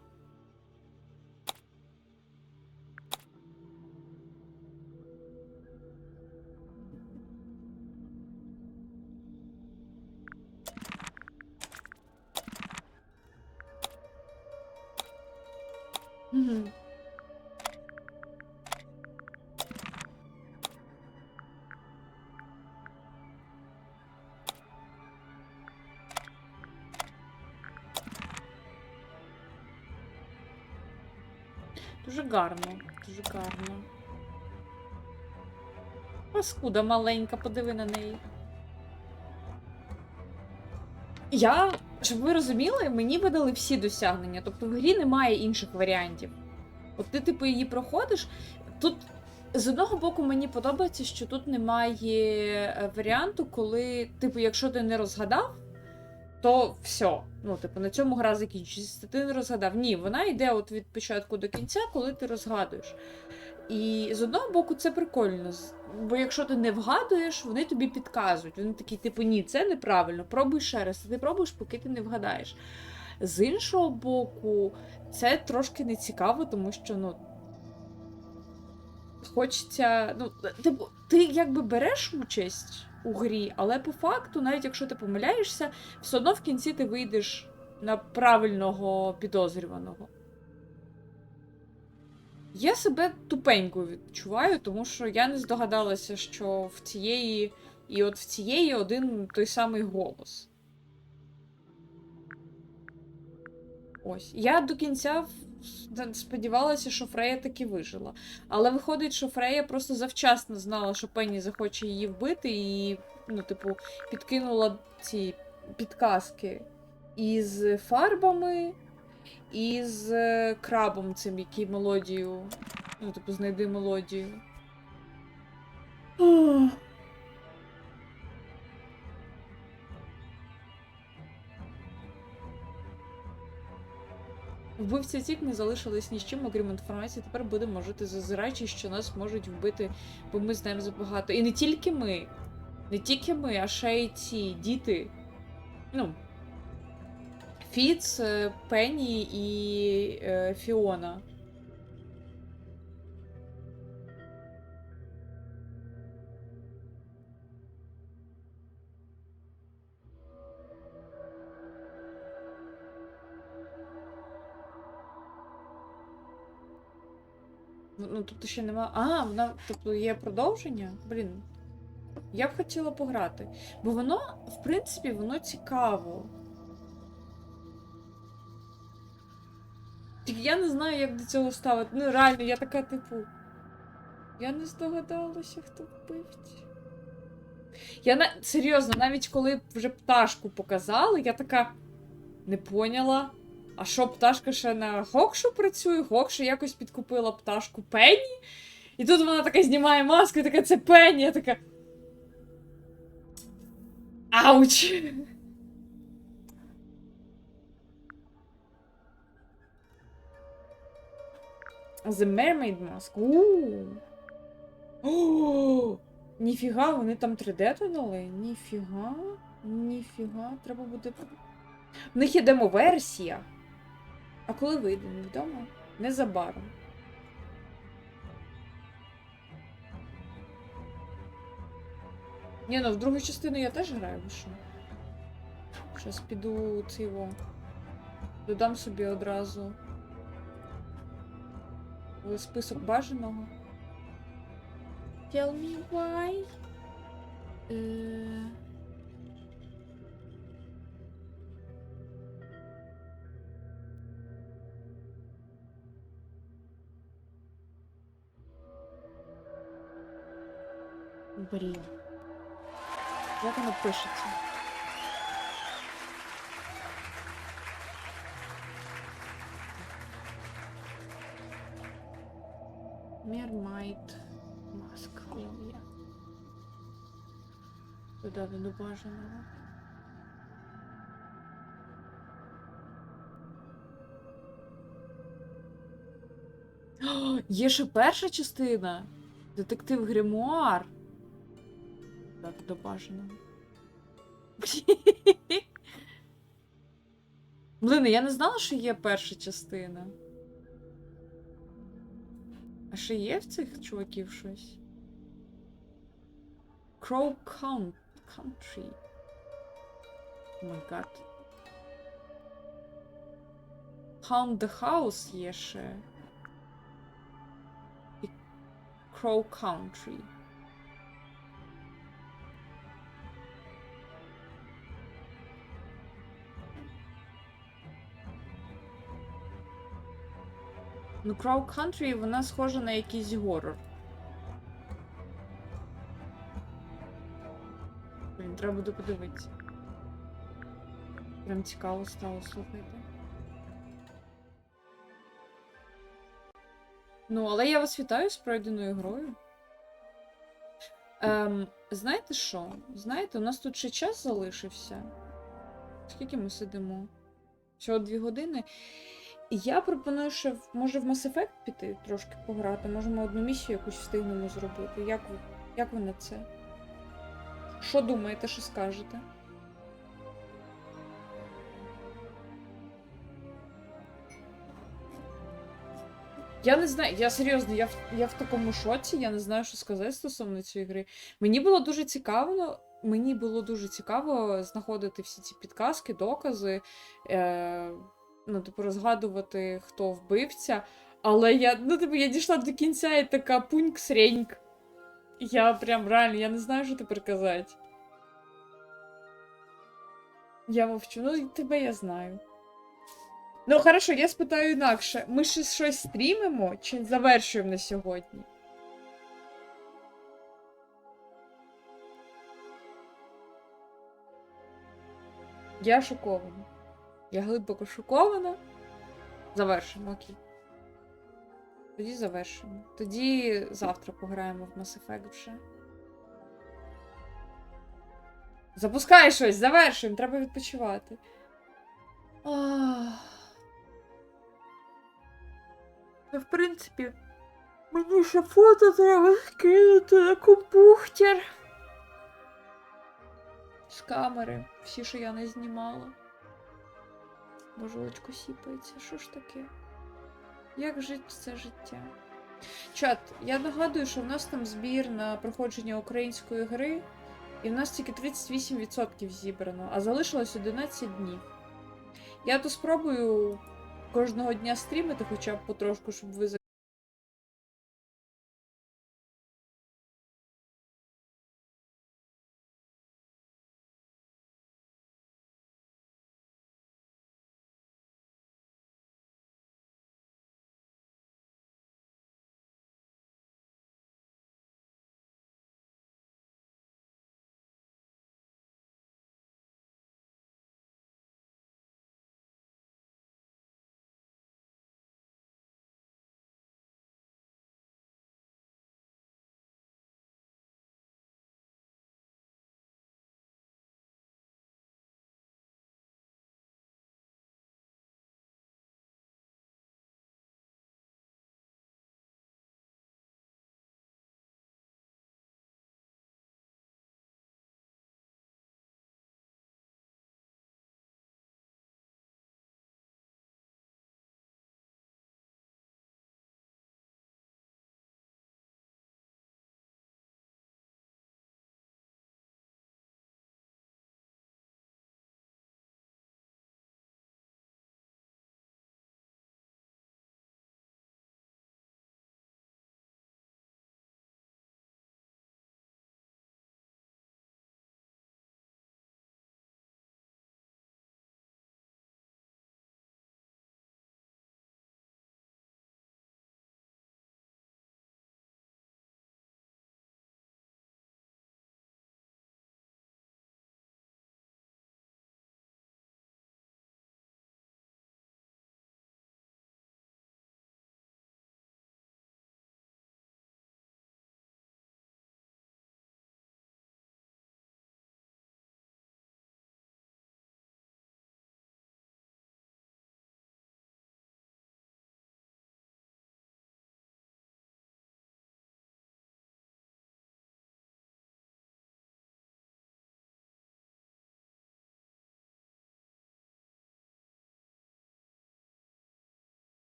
Угу. Дуже гарно, дуже гарно. Паскуда маленька, подиви на неї. Щоб ви розуміли, мені видали всі досягнення. Тобто в грі немає інших варіантів. От ти, типу, її проходиш. Тут, з одного боку, мені подобається, що тут немає варіанту, коли, типу, якщо ти не розгадав, то все. Ну, типу, на цьому гра закінчується. Ти не розгадав. Ні, вона йде от від початку до кінця, коли ти розгадуєш. І з одного боку це прикольно. Бо якщо ти не вгадуєш, вони тобі підказують. Вони такі, типу, ні, це неправильно, пробуй ще раз. Ти пробуєш, поки ти не вгадаєш. З іншого боку, це трошки нецікаво, тому що, ну, хочеться, ну, типу, ти якби береш участь у грі, але по факту, навіть якщо ти помиляєшся, все одно в кінці ти вийдеш на правильного підозрюваного. Я себе тупенько відчуваю, тому що я не здогадалася, що в цієї один той самий голос. Ось. Я до кінця сподівалася, що Фрея таки вижила. Але виходить, що Фрея просто завчасно знала, що Пенні захоче її вбити, і, ну, типу, підкинула ці підказки із фарбами, і з крабом цим, який мелодію. Ну, типу, знайди мелодію. Вбивці втік, не залишились ні з чим, окрім інформації. Тепер будемо жити зазираючи, що нас можуть вбити, бо ми знаємо забагато. І не тільки ми. Не тільки ми, а ще й ці діти. Ну, Фіц, Пенні і Фіона. Ну, тобто ще нема... А, вона, тобто, є продовження? Блін. Я б хотіла пограти. Бо воно, в принципі, воно цікаво. Тільки я не знаю, як до цього ставити. Ну, реально, я така, типу... Я не здогадалася, хто вбивці. Серйозно, навіть коли вже пташку показали, я така... Не поняла. А що, пташка ще на Хокшу працює? Хокша якось підкупила пташку Пенні? І тут вона така знімає маску і така, це Пенні. Я така... Ауч! The Mermaid Mask. О, ніфіга, вони там 3D додали? Ніфіга. Ніфіга. Треба буде... В них є демо-версія. А коли вийде, невідомо? Незабаром. Ні, ну в другу частину я теж граю, ви що? Щас піду цього. Додам собі одразу в список бажаного. Tell me why. Блін. Як воно пишеться? Мермайд. Маск. Лов'я. Додати до бажаного. О, є ще перша частина. Детектив Гримуар. Додати до бажаного. Блин, я не знала, що є перша частина. А ще є в цих чуваків щось? Crow Country. О май гад. Hound the House є ще. І Crow Country. Ну, Crow Country, вона схожа на якийсь горор. Блін, треба буде подивитися. Прям цікаво стало, слухайте. Ну, але я вас вітаю з пройденою грою. Знаєте що? Знаєте, у нас тут ще час залишився. Скільки ми сидимо? Всього 2 години. Я пропоную, що може в Mass Effect піти трошки пограти. Можемо одну місію якусь встигнемо зробити. Як ви на це? Що думаєте, що скажете? Я не знаю, я серйозно, я в такому шоці, я не знаю, що сказати стосовно цієї гри. Мені було дуже цікаво знаходити всі ці підказки, докази, типу, розгадувати, хто вбивця. Але я дійшла до кінця і така пуньк-среньк. Я прям реально, я не знаю, що тепер казати. Я мовчу, ну тебе я знаю. Ну, хорошо, я спитаю інакше. Ми ще щось стрімимо чи завершуємо на сьогодні? Я шокована. Я глибоко шокована. Завершимо, окей. Тоді завершимо. Тоді завтра пограємо в Mass Effect вже. Запускай щось, завершуємо, треба відпочивати. В принципі, мені ще фото треба скинути на комп'ютер. З камери. Всі, що я не знімала. Боже, очко сіпається. Що ж таке? Як жити це життя? Чат, я нагадую, що в нас там збір на проходження української гри. І в нас тільки 38% зібрано, а залишилось 11 днів. Я то спробую кожного дня стрімити хоча б потрошку, щоб ви